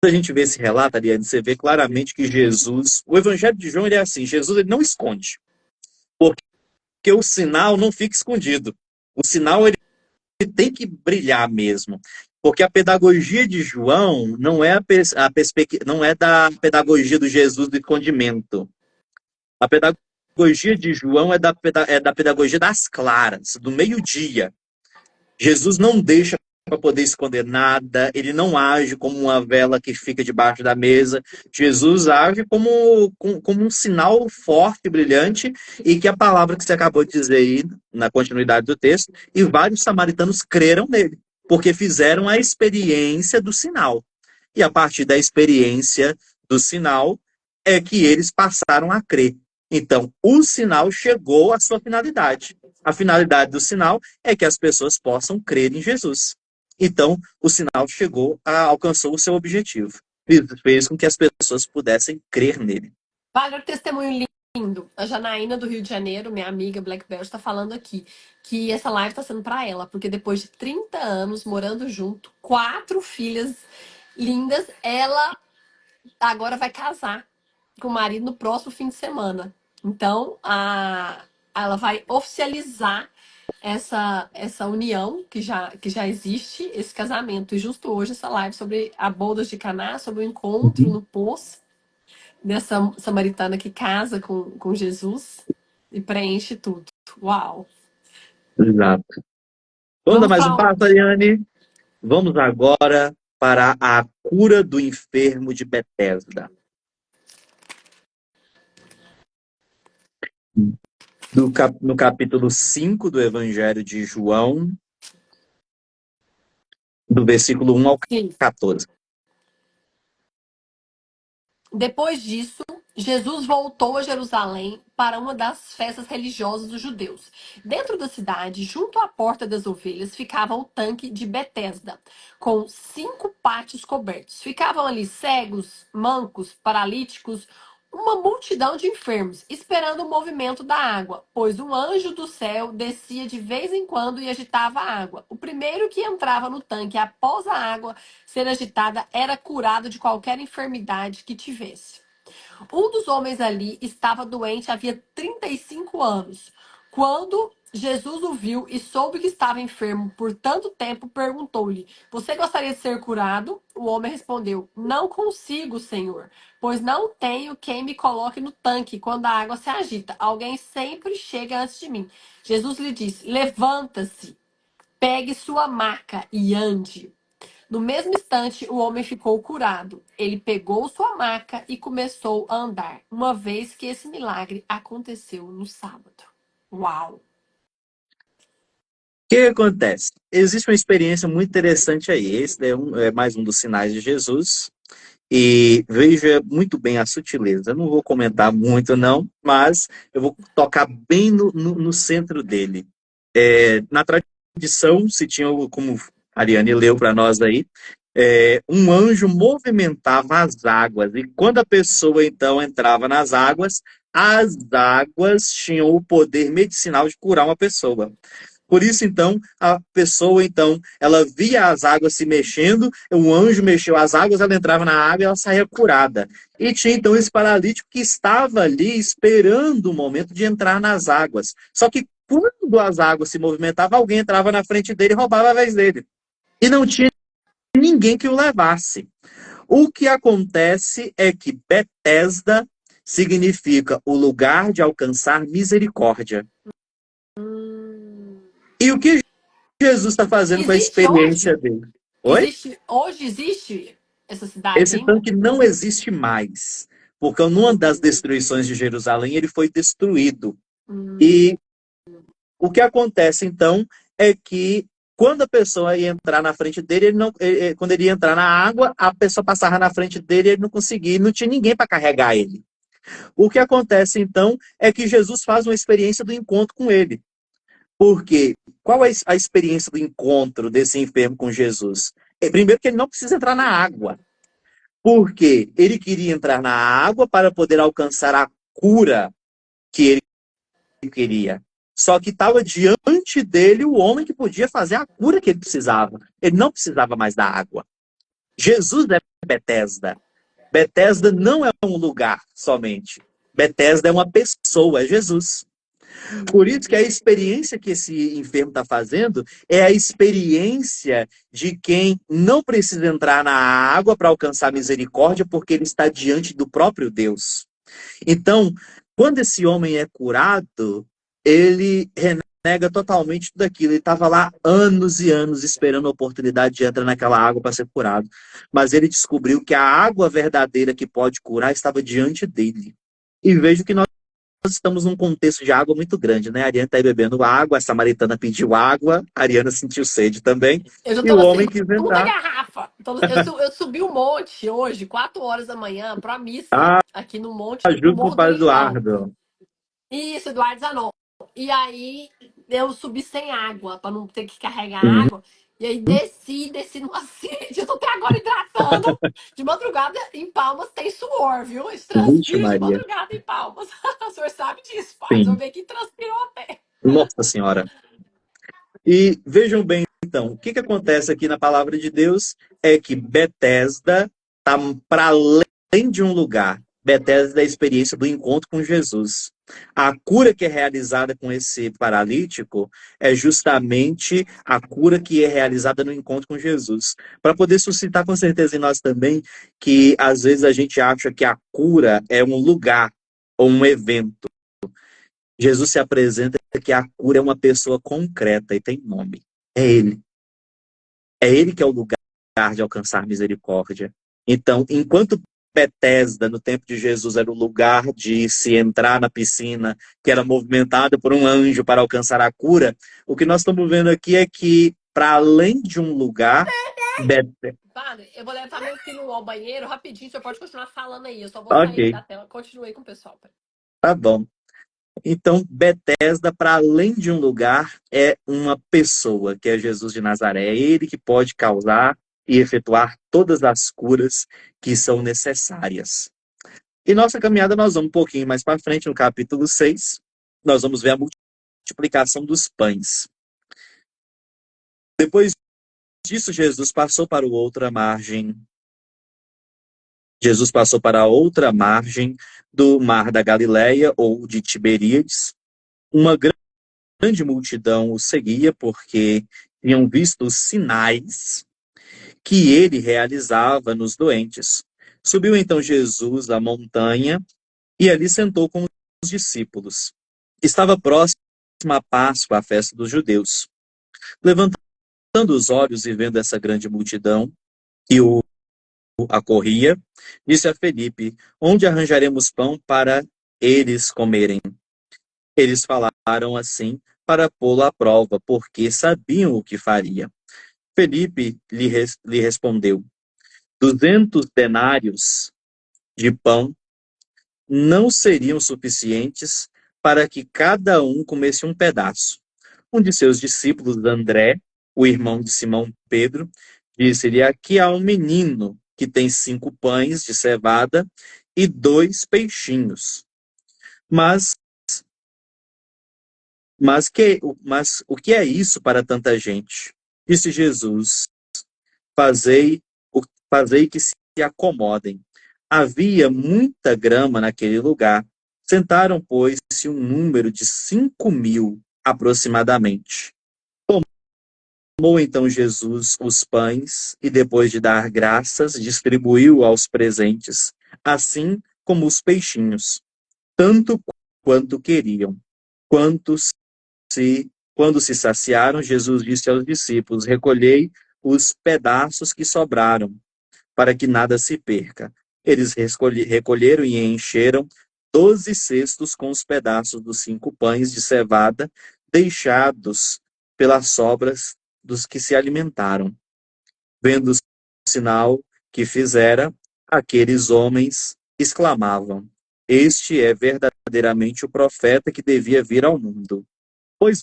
a gente vê esse relato, Ariane, você vê claramente que Jesus, o Evangelho de João, ele é assim, Jesus ele não esconde, porque o sinal não fica escondido. O sinal ele tem que brilhar mesmo. Porque a pedagogia de João não é não é da pedagogia do Jesus do escondimento. A pedagogia de João é da pedagogia das claras, do meio-dia. Jesus não deixa para poder esconder nada, ele não age como uma vela que fica debaixo da mesa. Jesus age como um sinal forte e brilhante, e que a palavra que você acabou de dizer aí, na continuidade do texto, e vários samaritanos creram nele, porque fizeram a experiência do sinal. E a partir da experiência do sinal é que eles passaram a crer. Então, o sinal chegou à sua finalidade. A finalidade do sinal é que as pessoas possam crer em Jesus. Então, o sinal alcançou o seu objetivo. Fez com que as pessoas pudessem crer nele. Vale o testemunho Lindo. A Janaína do Rio de Janeiro, minha amiga Black Belt, está falando aqui que essa live está sendo para ela, porque depois de 30 anos morando junto, 4 filhas lindas, ela agora vai casar com o marido no próximo fim de semana. Então, ela vai oficializar essa união que já existe, esse casamento. E justo hoje, essa live sobre a bodas de Caná, sobre o encontro Uhum. no poço dessa samaritana que casa com Jesus e preenche tudo. Uau! Exato. Vamos dar Vamos mais um para passo, onde? Ariane? Vamos agora para a cura do enfermo de Betesda. No capítulo 5 do Evangelho de João, do versículo 1 ao Sim. 14. Depois disso, Jesus voltou a Jerusalém para uma das festas religiosas dos judeus. Dentro da cidade, junto à Porta das Ovelhas, ficava o tanque de Betesda, com 5 pátios cobertos. Ficavam ali cegos, mancos, paralíticos, uma multidão de enfermos, esperando o movimento da água, pois um anjo do céu descia de vez em quando e agitava a água. O primeiro que entrava no tanque após a água ser agitada era curado de qualquer enfermidade que tivesse. Um dos homens ali estava doente havia 35 anos. Quando Jesus o viu e soube que estava enfermo por tanto tempo, perguntou-lhe: Você gostaria de ser curado? O homem respondeu: Não consigo, Senhor, pois não tenho quem me coloque no tanque quando a água se agita. Alguém sempre chega antes de mim. Jesus lhe disse: Levanta-se, pegue sua maca e ande. No mesmo instante, o homem ficou curado. Ele pegou sua maca e começou a andar, uma vez que esse milagre aconteceu no sábado. Uau! O que acontece? Existe uma experiência muito interessante aí. Esse é mais um dos sinais de Jesus. E veja muito bem a sutileza. Eu não vou comentar muito, não, mas eu vou tocar bem no centro dele. Na tradição, se tinha, como a Ariane leu para nós aí, um anjo movimentava as águas. E quando a pessoa, então, entrava nas águas, as águas tinham o poder medicinal de curar uma pessoa. Por isso, então, a pessoa, então, ela via as águas se mexendo, o anjo mexeu as águas, ela entrava na água e ela saía curada. E tinha, então, esse paralítico que estava ali esperando o momento de entrar nas águas. Só que quando as águas se movimentavam, alguém entrava na frente dele e roubava a vez dele. E não tinha ninguém que o levasse. O que acontece é que Betesda significa o lugar de alcançar misericórdia. E o que Jesus está fazendo com a Existe experiência hoje? dele? Oi? Hoje existe essa cidade Esse ainda? tanque não existe mais, porque numa das destruições de Jerusalém ele foi destruído. Hum, E o que acontece então é que quando a pessoa ia entrar na frente dele, quando ele ia entrar na água, a pessoa passava na frente dele e ele não conseguia, e não tinha ninguém para carregar ele. O que acontece então é que Jesus faz uma experiência do encontro com ele. Porque qual é a experiência do encontro desse enfermo com Jesus? Primeiro que ele não precisa entrar na água, porque ele queria entrar na água para poder alcançar a cura que ele queria. Só que estava diante dele o homem que podia fazer a cura que ele precisava. Ele não precisava mais da água. Jesus é Betesda. Betesda não é um lugar somente. Betesda é uma pessoa, é Jesus. Por isso que a experiência que esse enfermo está fazendo é a experiência de quem não precisa entrar na água para alcançar misericórdia, porque ele está diante do próprio Deus. Então, quando esse homem é curado, ele renega totalmente tudo aquilo. Ele estava lá anos e anos esperando a oportunidade de entrar naquela água para ser curado. Mas ele descobriu que a água verdadeira que pode curar estava diante dele. E vejo que nós estamos num contexto de água muito grande, né? A Ariana está aí bebendo água, a samaritana pediu água, a Ariana sentiu sede também, eu já e o tô na homem quis segunda entrar. garrafa. Eu subi um monte hoje, 4 horas da manhã, pra missa, Ah, aqui no monte, no junto com o Morro do Padre Original. Eduardo. Isso, Eduardo Zanon. E aí eu subi sem água, para não ter que carregar Uhum. água. E aí desci numa sede. Eu tô até agora hidratando. De madrugada em Palmas tem suor, viu? A gente Vixe, transpira de Maria. madrugada em Palmas. O senhor sabe disso, pai. O senhor Sim. veio aqui e transpirou até. Nossa Senhora. E vejam bem, então, o que que acontece aqui na palavra de Deus é que Betesda está para além de um lugar. Betesda é a experiência do encontro com Jesus. A cura que é realizada com esse paralítico é justamente a cura que é realizada no encontro com Jesus. Para poder suscitar com certeza em nós também que às vezes a gente acha que a cura é um lugar ou um evento. Jesus se apresenta que a cura é uma pessoa concreta e tem nome. É Ele. É Ele que é o lugar de alcançar misericórdia. Então, enquanto Betesda, no tempo de Jesus, era o lugar de se entrar na piscina, que era movimentada por um anjo para alcançar a cura, o que nós estamos vendo aqui é que, para além de um lugar, Padre, eu vou levar meu filho ao banheiro rapidinho. O senhor pode continuar falando aí. Eu só vou sair aqui ok, da tela. Continue aí com o pessoal, pai. tá bom. Então, Betesda, para além de um lugar, é uma pessoa, que é Jesus de Nazaré. É ele que pode causar e efetuar todas as curas que são necessárias. E nossa caminhada, nós vamos um pouquinho mais para frente, no capítulo 6, nós vamos ver a multiplicação dos pães. Depois disso, Jesus passou para outra margem. Jesus passou para a outra margem do mar da Galileia, ou de Tiberíades. Uma grande multidão o seguia porque tinham visto os sinais que ele realizava nos doentes. Subiu então Jesus à montanha e ali sentou com os discípulos. Estava próxima a Páscoa, a festa dos judeus. Levantando os olhos e vendo essa grande multidão que o acorria, disse a Felipe: onde arranjaremos pão para eles comerem? Eles falaram assim para pô-lo à prova, porque sabiam o que faria. Felipe lhe respondeu: 200 denários de pão não seriam suficientes para que cada um comesse um pedaço. Um de seus discípulos, André, o irmão de Simão Pedro, disse-lhe: aqui há um menino que tem 5 pães de cevada e 2 peixinhos. Mas Mas o que é isso para tanta gente? Disse Jesus: fazei, fazei que se acomodem. Havia muita grama naquele lugar. Sentaram, pois-se, um número de 5.000 aproximadamente. Tomou então Jesus os pães e, depois de dar graças, distribuiu aos presentes, assim como os peixinhos, tanto quanto queriam. Quantos Quando se saciaram, Jesus disse aos discípulos: recolhei os pedaços que sobraram, para que nada se perca. Eles recolheram e encheram 12 cestos com os pedaços dos 5 pães de cevada, deixados pelas sobras dos que se alimentaram. Vendo o sinal que fizera, aqueles homens exclamavam: este é verdadeiramente o profeta que devia vir ao mundo. Pois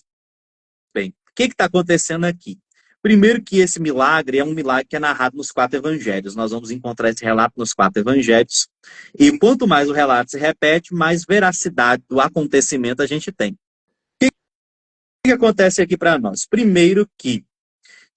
bem, o que está acontecendo aqui? Primeiro que esse milagre é um milagre que é narrado nos 4 evangelhos. Nós vamos encontrar esse relato nos 4 evangelhos. E quanto mais o relato se repete, mais veracidade do acontecimento a gente tem. O que acontece aqui para nós? Primeiro que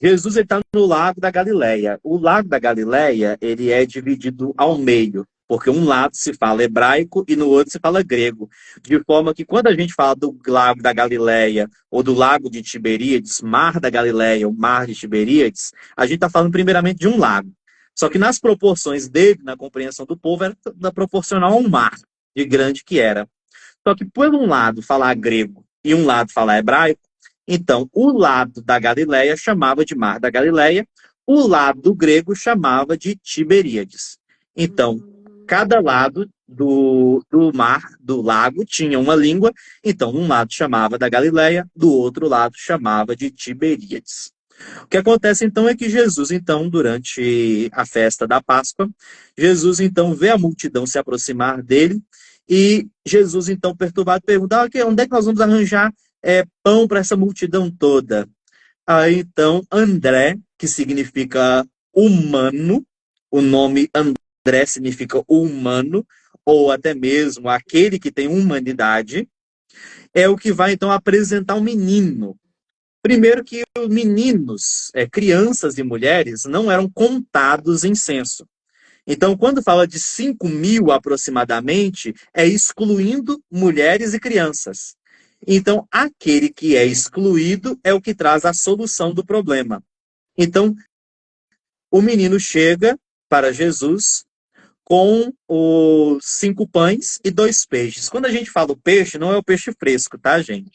Jesus está no Lago da Galileia. O Lago da Galileia, ele é dividido ao meio, porque um lado se fala hebraico e no outro se fala grego. De forma que quando a gente fala do Lago da Galileia ou do Lago de Tiberíades, Mar da Galileia ou Mar de Tiberíades, a gente está falando primeiramente de um lago. Só que nas proporções dele, na compreensão do povo, era proporcional a um mar de grande que era. Só que por um lado falar grego e um lado falar hebraico, então o lado da Galileia chamava de Mar da Galileia, o lado grego chamava de Tiberíades. Então, cada lado do mar, do lago, tinha uma língua, então um lado chamava da Galileia, do outro lado chamava de Tiberíades. O que acontece então é que Jesus, então, durante a festa da Páscoa, Jesus então vê a multidão se aproximar dele e Jesus então perturbado pergunta: onde é que nós vamos arranjar pão para essa multidão toda? Aí então, André, que significa humano, o nome André significa humano, ou até mesmo aquele que tem humanidade, é o que vai então apresentar o menino. Primeiro que os meninos, crianças e mulheres, não eram contados em censo. Então, quando fala de 5.000 aproximadamente, é excluindo mulheres e crianças. Então, aquele que é excluído é o que traz a solução do problema. Então, o menino chega para Jesus com os 5 pães e 2 peixes. Quando a gente fala o peixe, não é o peixe fresco, tá, gente?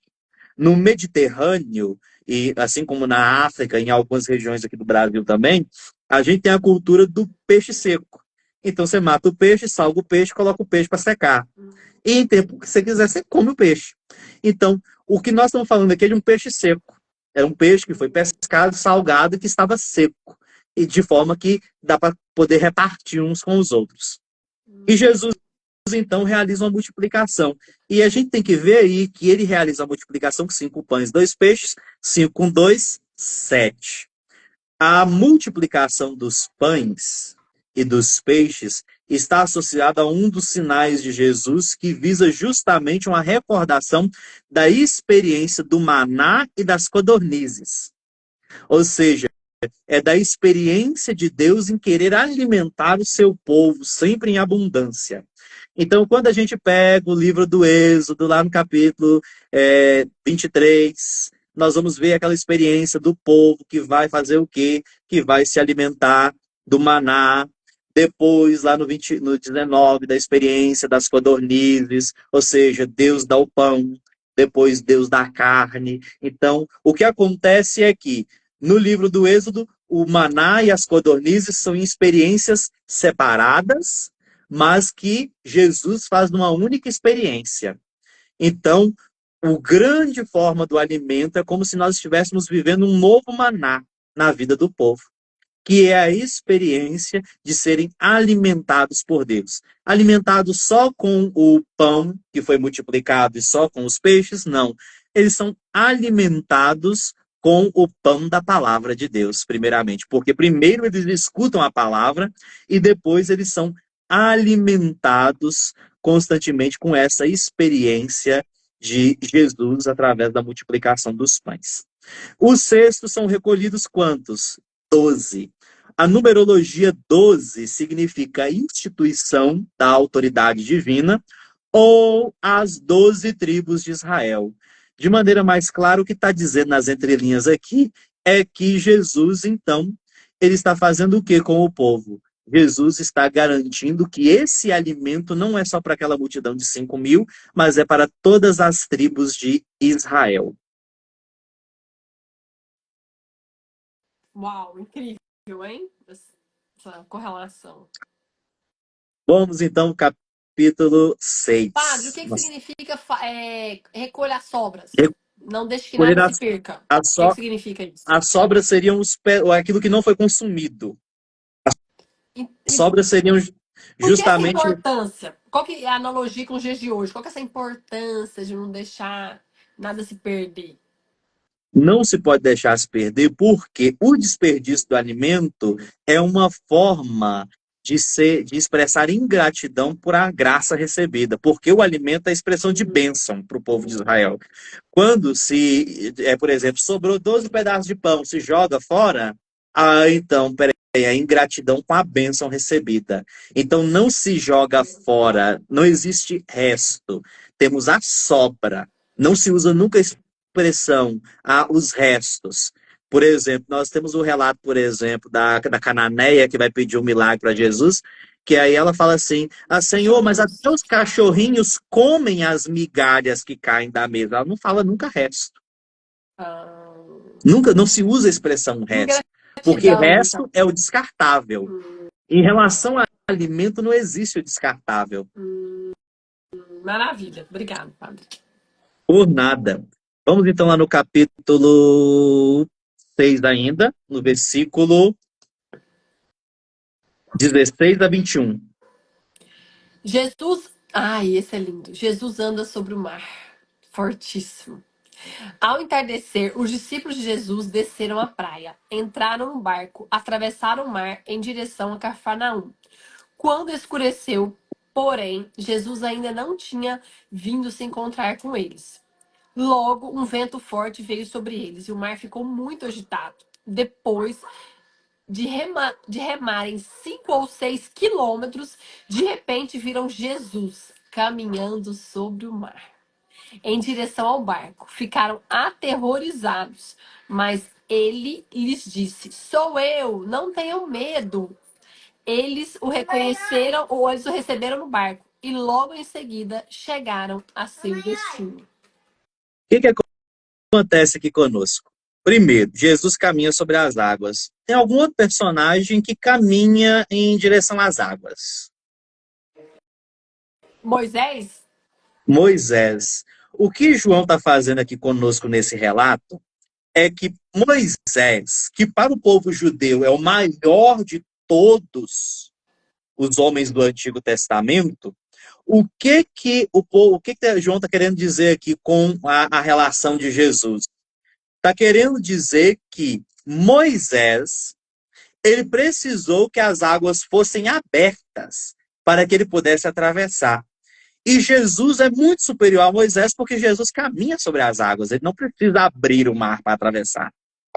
No Mediterrâneo, e assim como na África, em algumas regiões aqui do Brasil também, a gente tem a cultura do peixe seco. Então você mata o peixe, salga o peixe, coloca o peixe para secar. E em tempo que você quiser, você come o peixe. Então, o que nós estamos falando aqui é de um peixe seco. É um peixe que foi pescado, salgado e que estava seco. E de forma que dá para poder repartir uns com os outros. E Jesus então realiza uma multiplicação. E a gente tem que ver aí que ele realiza a multiplicação com 5 pães, 2 peixes, 5 com 2, 7. A multiplicação dos pães e dos peixes está associada a um dos sinais de Jesus que visa justamente uma recordação da experiência do maná e das codornizes. Ou seja, é da experiência de Deus em querer alimentar o seu povo sempre em abundância. Então, quando a gente pega o livro do Êxodo, lá no capítulo 23, nós vamos ver aquela experiência do povo que vai fazer o quê? Que vai se alimentar do maná. Depois, lá no 19, da experiência das codornizes, ou seja, Deus dá o pão, depois Deus dá a carne. Então, o que acontece é que, no livro do Êxodo, o maná e as codornizes são experiências separadas, mas que Jesus faz numa única experiência. Então, a grande forma do alimento é como se nós estivéssemos vivendo um novo maná na vida do povo, que é a experiência de serem alimentados por Deus. Alimentados só com o pão que foi multiplicado e só com os peixes? Não. Eles são alimentados com o pão da palavra de Deus, primeiramente. Porque primeiro eles escutam a palavra e depois eles são alimentados constantemente com essa experiência de Jesus através da multiplicação dos pães. Os cestos são recolhidos quantos? 12. A numerologia 12 significa a instituição da autoridade divina ou as 12 tribos de Israel. De maneira mais clara, o que está dizendo nas entrelinhas aqui é que Jesus, então, ele está fazendo o que com o povo? Jesus está garantindo que esse alimento não é só para aquela multidão de 5.000, mas é para todas as tribos de Israel. Uau, incrível, hein? Essa correlação. Vamos então ao capítulo Padre, o 6. que que Nós significa recolha as sobras? Não deixe que recolher nada se perca. as, O que que so, significa isso? as sobras seriam aquilo que não foi consumido. E, As e sobras seriam por que essa justamente. importância? Qual que é a analogia com os dias de hoje? Qual que é essa importância de não deixar nada se perder? Não se pode deixar se perder, porque o desperdício do alimento é uma forma de expressar ingratidão por a graça recebida, porque o alimento é a expressão de bênção para o povo de Israel. Quando por exemplo, sobrou 12 pedaços de pão, se joga fora, então, peraí, é ingratidão com a bênção recebida. Então, não se joga fora, não existe resto. Temos a sobra. Não se usa nunca a expressão, os restos. Por exemplo, nós temos o relato, por exemplo, da cananeia que vai pedir um milagre para Jesus, que aí ela fala assim: Senhor, mas até Cachorrinhos. os cachorrinhos comem as migalhas que caem da mesa. Ela não fala nunca resto. Ah, Nunca, não se usa a expressão resto, porque ingratidão, então. resto é o descartável. Em relação ao alimento, não existe o descartável. Maravilha. Obrigado, padre. Por nada. Vamos então lá no capítulo 6 ainda, no versículo 16 a 21. Jesus. Ai, esse é lindo. Jesus anda sobre o mar. Fortíssimo. Ao entardecer, os discípulos de Jesus desceram à praia, entraram no barco, atravessaram o mar em direção a Cafarnaum. Quando escureceu, porém, Jesus ainda não tinha vindo se encontrar com eles. Logo, um vento forte veio sobre eles e o mar ficou muito agitado. Depois de remarem 5 ou 6 quilômetros, de repente viram Jesus caminhando sobre o mar em direção ao barco. Ficaram aterrorizados, mas ele lhes disse: Sou eu, não tenham medo. Eles o reconheceram ou eles o receberam no barco e logo em seguida chegaram a seu destino. O que acontece aqui conosco? Primeiro, Jesus caminha sobre as águas. Tem algum outro personagem que caminha em direção às águas? Moisés? Moisés. O que João está fazendo aqui conosco nesse relato é que Moisés, que para o povo judeu é o maior de todos os homens do Antigo Testamento, o que João está querendo dizer aqui com a relação de Jesus? Está querendo dizer que Moisés, ele precisou que as águas fossem abertas para que ele pudesse atravessar. E Jesus é muito superior a Moisés porque Jesus caminha sobre as águas. Ele não precisa abrir o mar para atravessar.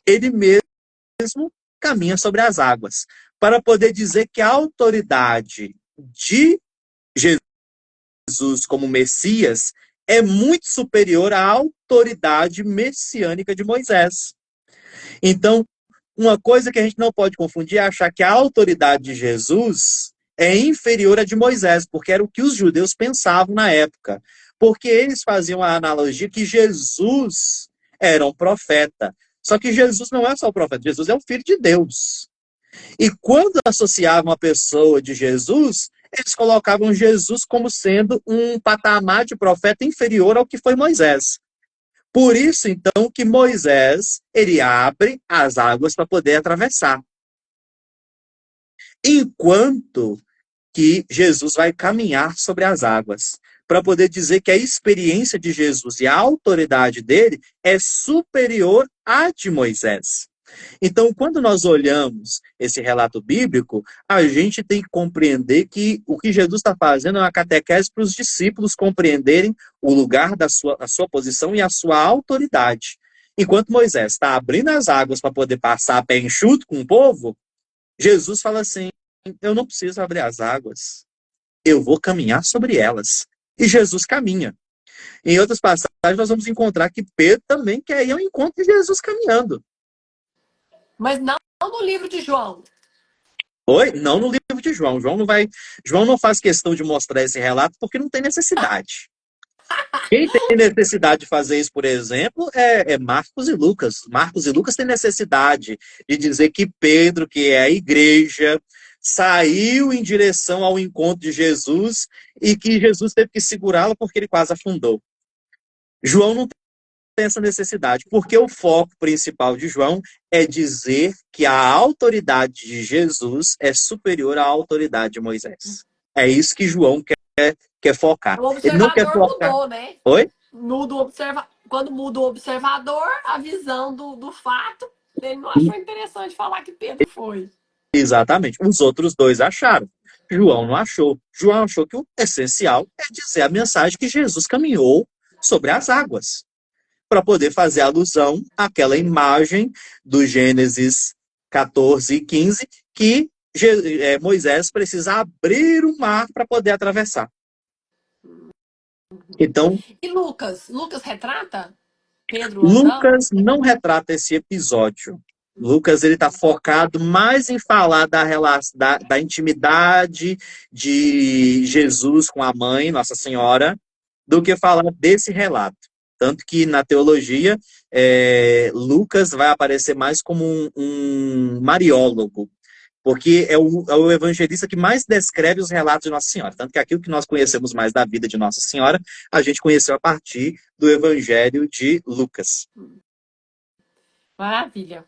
Ele mesmo caminha sobre as águas. Para poder dizer que a autoridade de Jesus como Messias é muito superior à autoridade messiânica de Moisés. Então, uma coisa que a gente não pode confundir é achar que a autoridade de Jesus é inferior à de Moisés, porque era o que os judeus pensavam na época. Porque eles faziam a analogia que Jesus era um profeta. Só que Jesus não é só o profeta, Jesus é o Filho de Deus. E quando associavam a pessoa de Jesus, eles colocavam Jesus como sendo um patamar de profeta inferior ao que foi Moisés. Por isso, então, que Moisés, ele abre as águas para poder atravessar. Enquanto que Jesus vai caminhar sobre as águas, para poder dizer que a experiência de Jesus e a autoridade dele é superior à de Moisés. Então, quando nós olhamos esse relato bíblico, a gente tem que compreender que o que Jesus está fazendo é uma catequese para os discípulos compreenderem o lugar a sua posição e a sua autoridade. Enquanto Moisés está abrindo as águas para poder passar a pé enxuto com o povo, Jesus fala assim: eu não preciso abrir as águas, eu vou caminhar sobre elas. E Jesus caminha. Em outras passagens, nós vamos encontrar que Pedro também quer ir ao encontro de Jesus caminhando. Mas não no livro de João. Oi? Não no livro de João. João não faz questão de mostrar esse relato porque não tem necessidade. Quem tem necessidade de fazer isso, por exemplo, é Marcos e Lucas. Marcos e Lucas têm necessidade de dizer que Pedro, que é a igreja, saiu em direção ao encontro de Jesus e que Jesus teve que segurá-lo porque ele quase afundou. João não tem essa necessidade, porque o foco principal de João é dizer que a autoridade de Jesus é superior à autoridade de Moisés. É isso que João quer focar. O Ele não quer observador focar. mudou, né? Oi? Quando muda o observador, a visão do fato, ele não achou interessante falar que Pedro foi. Exatamente. Os outros dois acharam. João não achou. João achou que o essencial é dizer a mensagem que Jesus caminhou sobre as águas, para poder fazer alusão àquela imagem do Gênesis 14 e 15, que Moisés precisa abrir o mar para poder atravessar. Então, E Lucas? Lucas retrata Pedro andando? Lucas não retrata esse episódio. Lucas ele está focado mais em falar da intimidade de Jesus com a mãe, Nossa Senhora, do que falar desse relato. Tanto que na teologia, Lucas vai aparecer mais como um mariólogo, porque é o evangelista que mais descreve os relatos de Nossa Senhora. Tanto que aquilo que nós conhecemos mais da vida de Nossa Senhora, a gente conheceu a partir do evangelho de Lucas. Maravilha.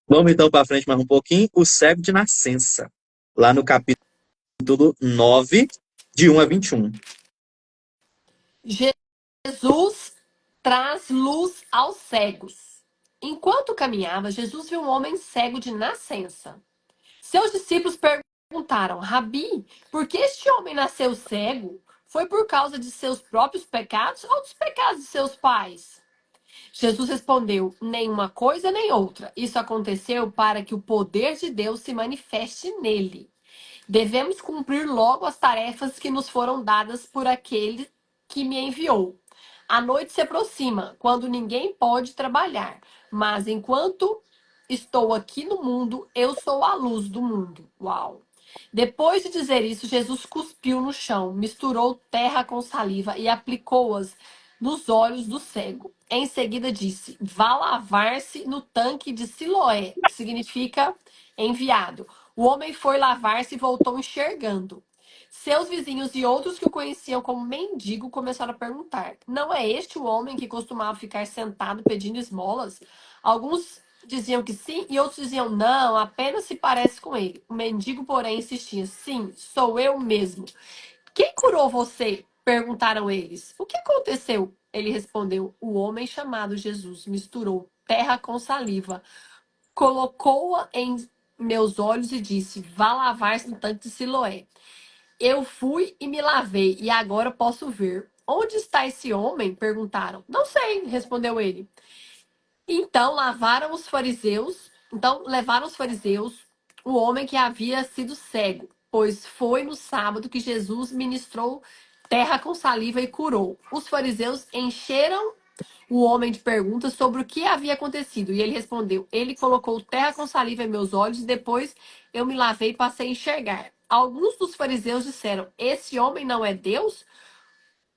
Vamos então para frente mais um pouquinho. O cego de nascença, lá no capítulo 9, de 1 a 21. Jesus traz luz aos cegos. Enquanto caminhava, Jesus viu um homem cego de nascença. Seus discípulos perguntaram: Rabi, por que este homem nasceu cego? Foi por causa de seus próprios pecados ou dos pecados de seus pais? Jesus respondeu: nenhuma coisa nem outra. Isso aconteceu para que o poder de Deus se manifeste nele. Devemos cumprir logo as tarefas que nos foram dadas por aquele que me enviou. A noite se aproxima, quando ninguém pode trabalhar, mas enquanto estou aqui no mundo, eu sou a luz do mundo. Uau! Depois de dizer isso, Jesus cuspiu no chão, misturou terra com saliva e aplicou-as nos olhos do cego. Em seguida disse: vá lavar-se no tanque de Siloé, que significa enviado. O homem foi lavar-se e voltou enxergando. Seus vizinhos e outros que o conheciam como mendigo começaram a perguntar: não é este o homem que costumava ficar sentado pedindo esmolas? Alguns diziam que sim e outros diziam não, apenas se parece com ele. O mendigo, porém, insistia: sim, sou eu mesmo. Quem curou você? Perguntaram eles. O que aconteceu? Ele respondeu: o homem chamado Jesus misturou terra com saliva, colocou-a em meus olhos e disse: vá lavar-se no tanque de Siloé. Eu fui e me lavei, e agora posso ver. Onde está esse homem? Perguntaram. Não sei, respondeu ele. Então levaram os fariseus o homem que havia sido cego, pois foi no sábado que Jesus ministrou terra com saliva e curou. Os fariseus encheram o homem de perguntas sobre o que havia acontecido, e ele respondeu: ele colocou terra com saliva em meus olhos, e depois eu me lavei e passei a enxergar. Alguns dos fariseus disseram: esse homem não é Deus?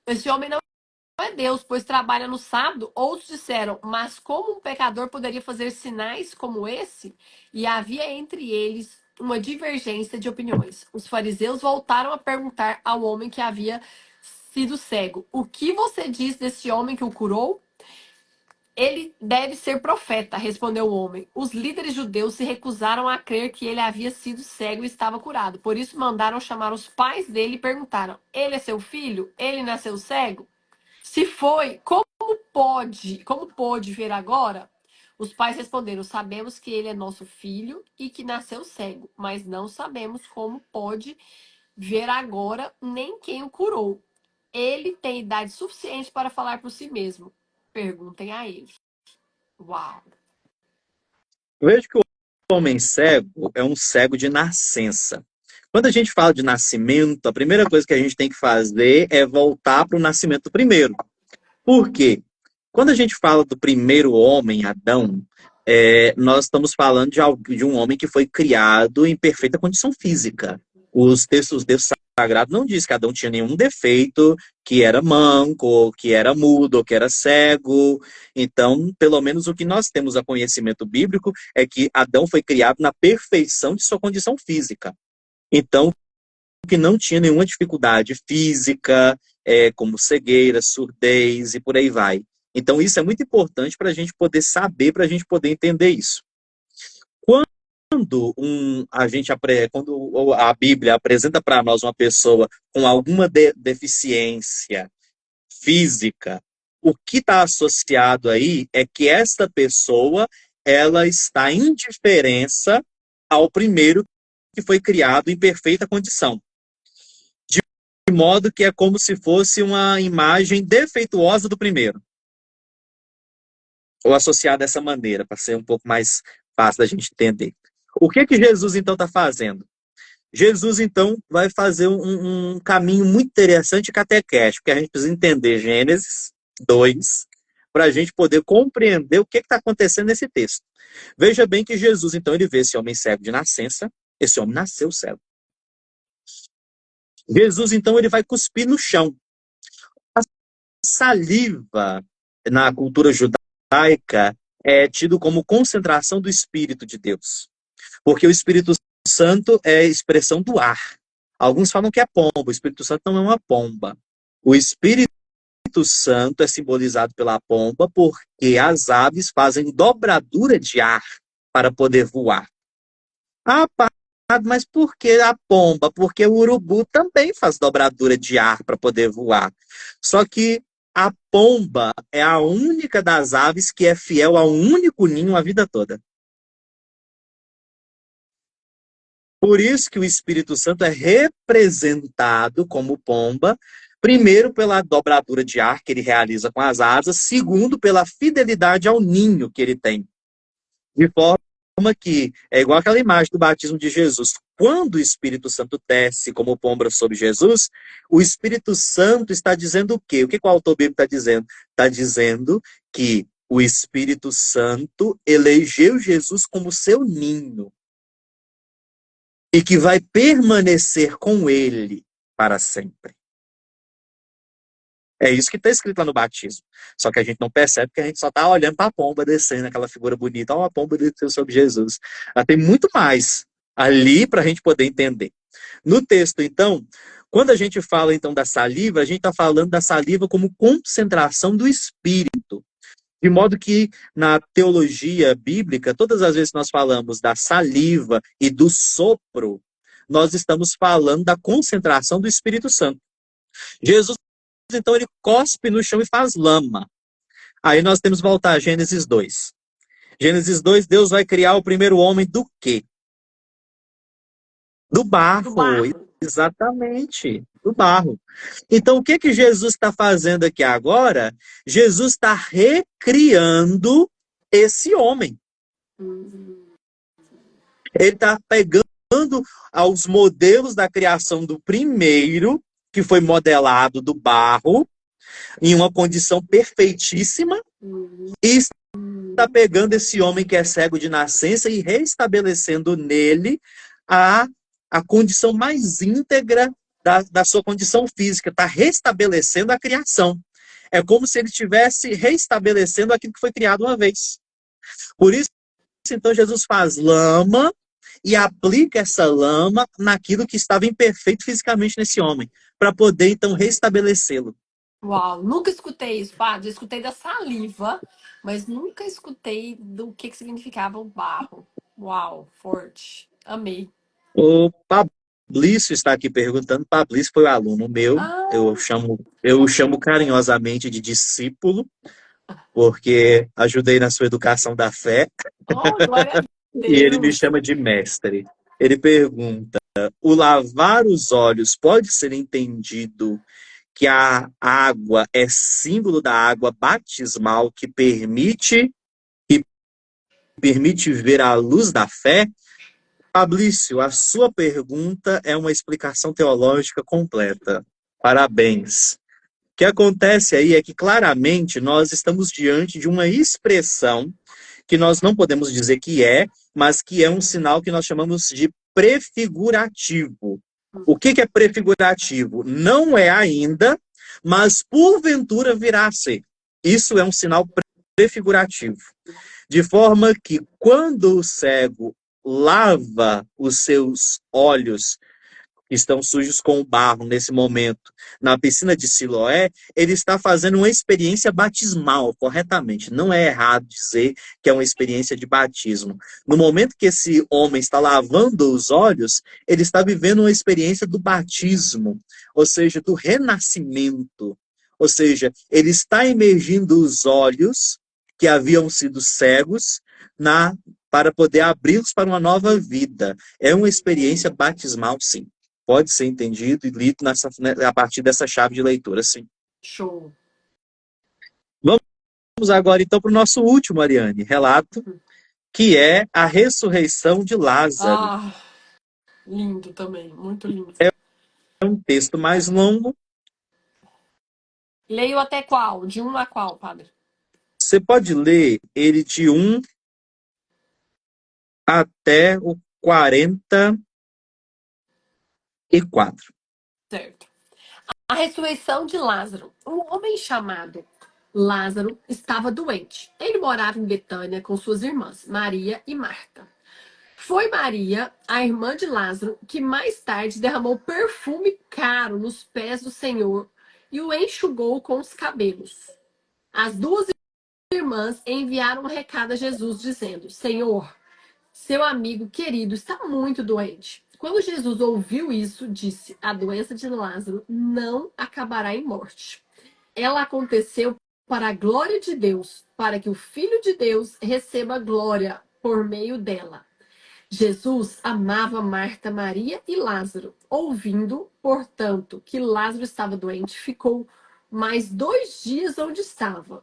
Esse homem não é Deus, pois trabalha no sábado. Outros disseram: mas como um pecador poderia fazer sinais como esse? E havia entre eles uma divergência de opiniões. Os fariseus voltaram a perguntar ao homem que havia sido cego: o que você diz desse homem que o curou? Ele deve ser profeta, respondeu o homem. Os líderes judeus se recusaram a crer que ele havia sido cego e estava curado. Por isso mandaram chamar os pais dele e perguntaram: ele é seu filho? Ele nasceu cego? Se foi, como pôde ver agora? Os pais responderam: sabemos que ele é nosso filho e que nasceu cego, mas não sabemos como pode ver agora nem quem o curou. Ele tem idade suficiente para falar por si mesmo. Perguntem a ele. Uau! Eu vejo que o homem cego é um cego de nascença. Quando a gente fala de nascimento, a primeira coisa que a gente tem que fazer é voltar para o nascimento primeiro. Por quê? Quando a gente fala do primeiro homem, Adão, nós estamos falando de um homem que foi criado em perfeita condição física. Os textos sagrados não dizem que Adão tinha nenhum defeito, que era manco, que era mudo, que era cego. Então, pelo menos o que nós temos a conhecimento bíblico é que Adão foi criado na perfeição de sua condição física. Então, que não tinha nenhuma dificuldade física, como cegueira, surdez e por aí vai. Então, isso é muito importante para a gente poder saber, para a gente poder entender isso. Quando a Bíblia apresenta para nós uma pessoa com alguma deficiência física, o que está associado aí é que esta pessoa ela está em diferença ao primeiro que foi criado em perfeita condição. De modo que é como se fosse uma imagem defeituosa do primeiro. Ou associada dessa maneira, para ser um pouco mais fácil da gente entender. O que Jesus, então, está fazendo? Jesus, então, vai fazer um caminho muito interessante e catequético, porque a gente precisa entender Gênesis 2, para a gente poder compreender o que está acontecendo nesse texto. Veja bem que Jesus, então, ele vê esse homem cego de nascença, esse homem nasceu cego. Jesus, então, ele vai cuspir no chão. A saliva, na cultura judaica, é tido como concentração do Espírito de Deus. Porque o Espírito Santo é expressão do ar. Alguns falam que é pomba, o Espírito Santo não é uma pomba. O Espírito Santo é simbolizado pela pomba porque as aves fazem dobradura de ar para poder voar. Ah, mas por que a pomba? Porque o urubu também faz dobradura de ar para poder voar. Só que A pomba é a única das aves que é fiel a um único ninho a vida toda. Por isso que o Espírito Santo é representado como pomba, primeiro pela dobradura de ar que ele realiza com as asas, segundo pela fidelidade ao ninho que ele tem. De forma que é igual aquela imagem do batismo de Jesus. Quando o Espírito Santo desce como pomba sobre Jesus, o Espírito Santo está dizendo o quê? O que o autor bíblico está dizendo? Está dizendo que o Espírito Santo elegeu Jesus como seu ninho e que vai permanecer com ele para sempre. É isso que está escrito lá no batismo. Só que a gente não percebe, porque a gente só está olhando para a pomba descendo, aquela figura bonita. Ó, a pomba desceu sobre Jesus. Ela tem muito mais ali para a gente poder entender. No texto, então, quando a gente fala então da saliva, a gente está falando da saliva como concentração do espírito. De modo que na teologia bíblica, todas as vezes que nós falamos da saliva e do sopro, nós estamos falando da concentração do Espírito Santo. Jesus, então, ele cospe no chão e faz lama. Aí nós temos que voltar a Gênesis 2. Gênesis 2, Deus vai criar o primeiro homem do quê? Do Do barro, barro. exatamente, do barro. Então, o que que Jesus está fazendo aqui agora? Jesus está recriando esse homem. Hum. Ele está pegando aos modelos da criação do primeiro, que foi modelado do barro, em uma condição perfeitíssima, e está pegando esse homem que é cego de nascença e reestabelecendo nele a, a condição mais íntegra da sua condição física, está restabelecendo a criação. É como se ele estivesse reestabelecendo aquilo que foi criado uma vez. Por isso, então, Jesus faz lama e aplica essa lama naquilo que estava imperfeito fisicamente nesse homem, para poder, então, restabelecê-lo. Uau, nunca escutei isso, padre. Eu escutei da saliva, mas nunca escutei do que significava o barro. Uau, forte. Amei. O Pablício está aqui perguntando. Pablício foi um aluno meu, Ah, eu o chamo carinhosamente de discípulo, porque ajudei na sua educação da fé, oh, glória a e ele me Deus. chama de mestre. Ele pergunta: o lavar os olhos pode ser entendido que a água é símbolo da água batismal que permite ver a luz da fé? Fabrício, a sua pergunta é uma explicação teológica completa. Parabéns. O que acontece aí é que claramente nós estamos diante de uma expressão que nós não podemos dizer que é, mas que é um sinal que nós chamamos de prefigurativo. O que é prefigurativo? Não é ainda, mas porventura virá a ser. Isso é um sinal prefigurativo. De forma que quando o cego lava os seus olhos, que estão sujos com o barro nesse momento, na piscina de Siloé, ele está fazendo uma experiência batismal, corretamente. Não é errado dizer que é uma experiência de batismo. No momento que esse homem está lavando os olhos, ele está vivendo uma experiência do batismo, ou seja, do renascimento. Ou seja, ele está emergindo os olhos que haviam sido cegos para poder abri-los para uma nova vida. É uma experiência batismal, sim. Pode ser entendido e lido a partir dessa chave de leitura, sim. Show. Vamos agora, então, para o nosso último, Ariane, relato, que é a ressurreição de Lázaro. Ah, lindo também, muito lindo. É um texto mais longo. Leio até qual? De um a qual, padre? Você pode ler ele de 1 até o 44. Certo. A ressurreição de Lázaro. Um homem chamado Lázaro estava doente. Ele morava em Betânia com suas irmãs, Maria e Marta. Foi Maria, a irmã de Lázaro, que mais tarde derramou perfume caro nos pés do Senhor e o enxugou com os cabelos. As duas irmãs enviaram um recado a Jesus dizendo: Senhor, seu amigo querido está muito doente. Quando Jesus ouviu isso, disse: a doença de Lázaro não acabará em morte. ela aconteceu para a glória de Deus, para que o Filho de Deus receba glória por meio dela. Jesus amava Marta, Maria e Lázaro. Ouvindo, portanto, que Lázaro estava doente, ficou mais 2 dias onde estava.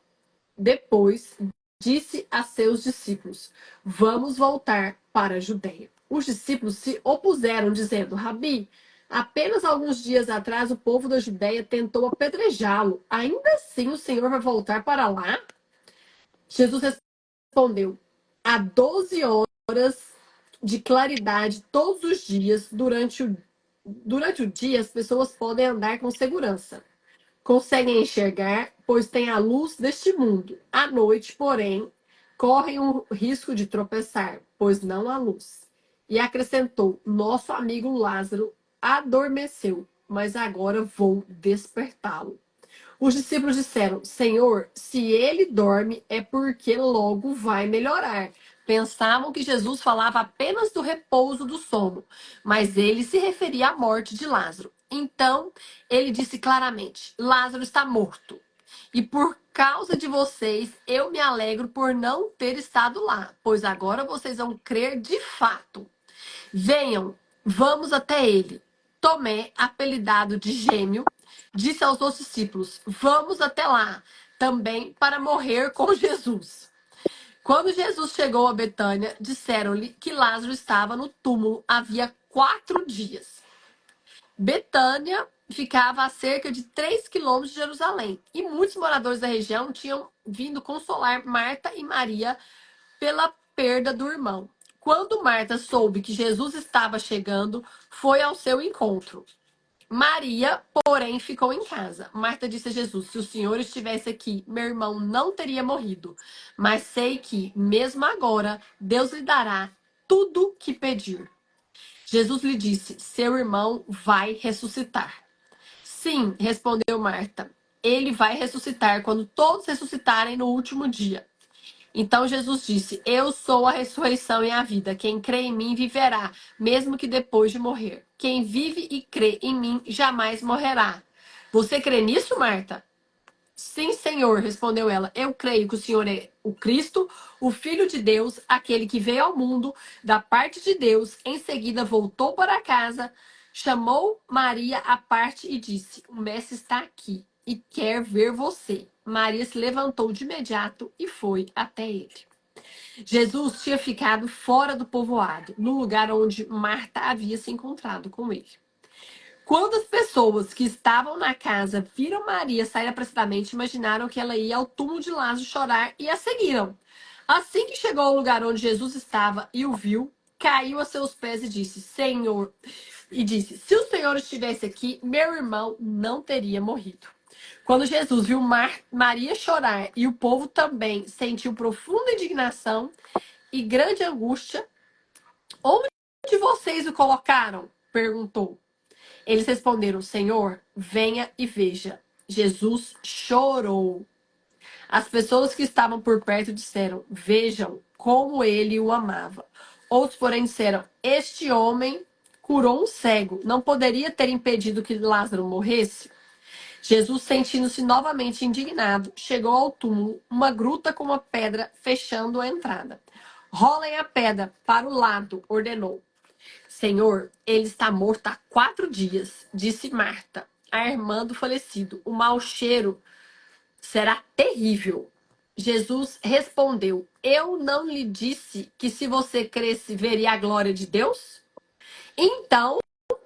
Depois, disse a seus discípulos: Vamos voltar para a Judeia. Os discípulos se opuseram, dizendo: Rabi, apenas alguns dias atrás o povo da Judeia tentou apedrejá-lo. Ainda assim o Senhor vai voltar para lá? Jesus respondeu: Há 12 horas de claridade todos os dias. Durante o dia, as pessoas podem andar com segurança. Conseguem enxergar, pois têm a luz deste mundo. À noite, porém, correm o risco de tropeçar, pois não há luz. E acrescentou: Nosso amigo Lázaro adormeceu, mas agora vou despertá-lo. Os discípulos disseram: Senhor, se ele dorme, é porque logo vai melhorar. Pensavam que Jesus falava apenas do repouso do sono, mas ele se referia à morte de Lázaro. Então, ele disse claramente: Lázaro está morto. E por causa de vocês, eu me alegro por não ter estado lá, pois agora vocês vão crer de fato. Venham, vamos até ele. Tomé, apelidado de Gêmeo, disse aos outros discípulos: Vamos até lá, também para morrer com Jesus. Quando Jesus chegou a Betânia, disseram-lhe que Lázaro estava no túmulo havia 4 dias. Betânia ficava a cerca de 3 quilômetros de Jerusalém, e muitos moradores da região tinham vindo consolar Marta e Maria pela perda do irmão. Quando Marta soube que Jesus estava chegando, foi ao seu encontro. Maria, porém, ficou em casa. Marta disse a Jesus: Se o Senhor estivesse aqui, meu irmão não teria morrido. Mas sei que, mesmo agora, Deus lhe dará tudo que pedir. Jesus lhe disse: Seu irmão vai ressuscitar. Sim, respondeu Marta. Ele vai ressuscitar quando todos ressuscitarem no último dia. Então Jesus disse: Eu sou a ressurreição e a vida. Quem crê em mim viverá, mesmo que depois de morrer. Quem vive e crê em mim jamais morrerá. Você crê nisso, Marta? Sim, Senhor, respondeu ela. Eu creio que o Senhor é o Cristo, o Filho de Deus, aquele que veio ao mundo da parte de Deus. Em seguida voltou para casa, chamou Maria à parte e disse: O mestre está aqui e quer ver você. Maria se levantou de imediato e foi até ele. Jesus tinha ficado fora do povoado, no lugar onde Marta havia se encontrado com ele. Quando as pessoas que estavam na casa viram Maria sair apressadamente, imaginaram que ela ia ao túmulo de Lázaro chorar e a seguiram. Assim que chegou ao lugar onde Jesus estava e o viu, caiu a seus pés e disse: Senhor, se o Senhor estivesse aqui, meu irmão não teria morrido. Quando Jesus viu Maria chorar e o povo também sentiu profunda indignação e grande angústia, onde vocês o colocaram? Perguntou. Eles responderam: Senhor, venha e veja. Jesus chorou. As pessoas que estavam por perto disseram: Vejam como ele o amava. Outros, porém, disseram: Este homem curou um cego. Não poderia ter impedido que Lázaro morresse? Jesus, sentindo-se novamente indignado, chegou ao túmulo, uma gruta com uma pedra fechando a entrada. Rolem a pedra para o lado, ordenou. Senhor, ele está morto há 4 dias, disse Marta, a irmã do falecido. O mau cheiro será terrível. Jesus respondeu: Eu não lhe disse que se você cresce, veria a glória de Deus? Então,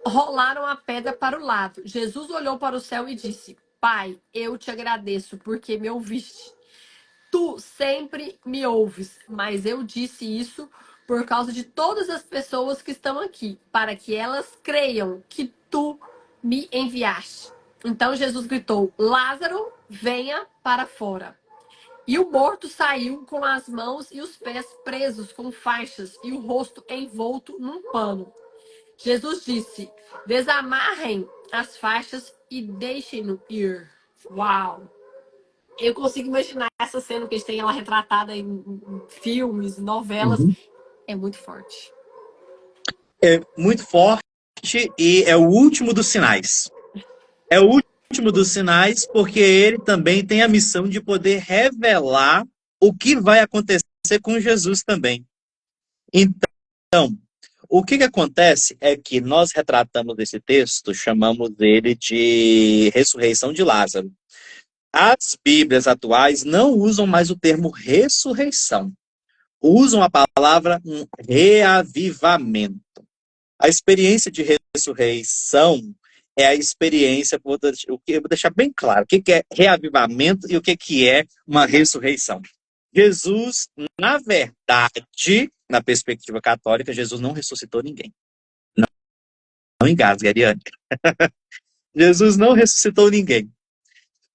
rolaram a pedra para o lado. Jesus olhou para o céu e disse: Pai, eu te agradeço porque me ouviste. Tu sempre me ouves, mas eu disse isso por causa de todas as pessoas que estão aqui, para que elas creiam que tu me enviaste. Então Jesus gritou: Lázaro, venha para fora. E o morto saiu com as mãos e os pés presos com faixas e o rosto envolto num pano. Jesus disse: Desamarrem as faixas e deixem-no ir. Uau! Eu consigo imaginar essa cena que eles têm ela retratada em filmes, novelas. Uhum. É muito forte. É muito forte e é o último dos sinais. É o último último dos sinais, porque ele também tem a missão de poder revelar o que vai acontecer com Jesus também. Então, o que acontece é que nós retratamos esse texto, chamamos ele de ressurreição de Lázaro. As Bíblias atuais não usam mais o termo ressurreição, usam a palavra reavivamento. A experiência de ressurreição é a experiência, vou deixar bem claro, o que é reavivamento e o que é uma ressurreição. Jesus, na verdade, na perspectiva católica, Jesus não ressuscitou ninguém. Não engasgue, Ariane. Jesus não ressuscitou ninguém.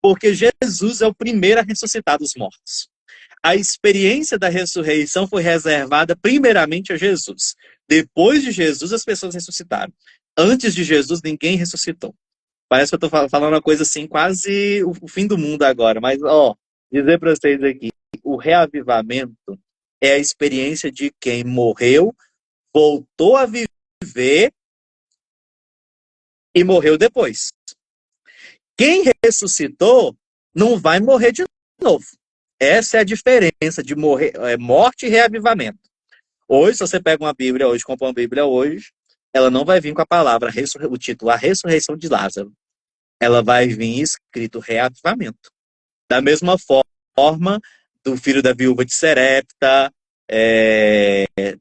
Porque Jesus é o primeiro a ressuscitar dos mortos. A experiência da ressurreição foi reservada primeiramente a Jesus. Depois de Jesus, as pessoas ressuscitaram. Antes de Jesus, ninguém ressuscitou. Parece que eu estou falando uma coisa assim, quase o fim do mundo agora. Mas, dizer para vocês aqui, o reavivamento é a experiência de quem morreu, voltou a viver e morreu depois. Quem ressuscitou não vai morrer de novo. Essa é a diferença de morte e reavivamento. Hoje, se você pega uma Bíblia hoje, compra uma Bíblia hoje, ela não vai vir com a palavra, o título, a ressurreição de Lázaro. Ela vai vir escrito reavivamento. Da mesma forma, do filho da viúva de Serepta,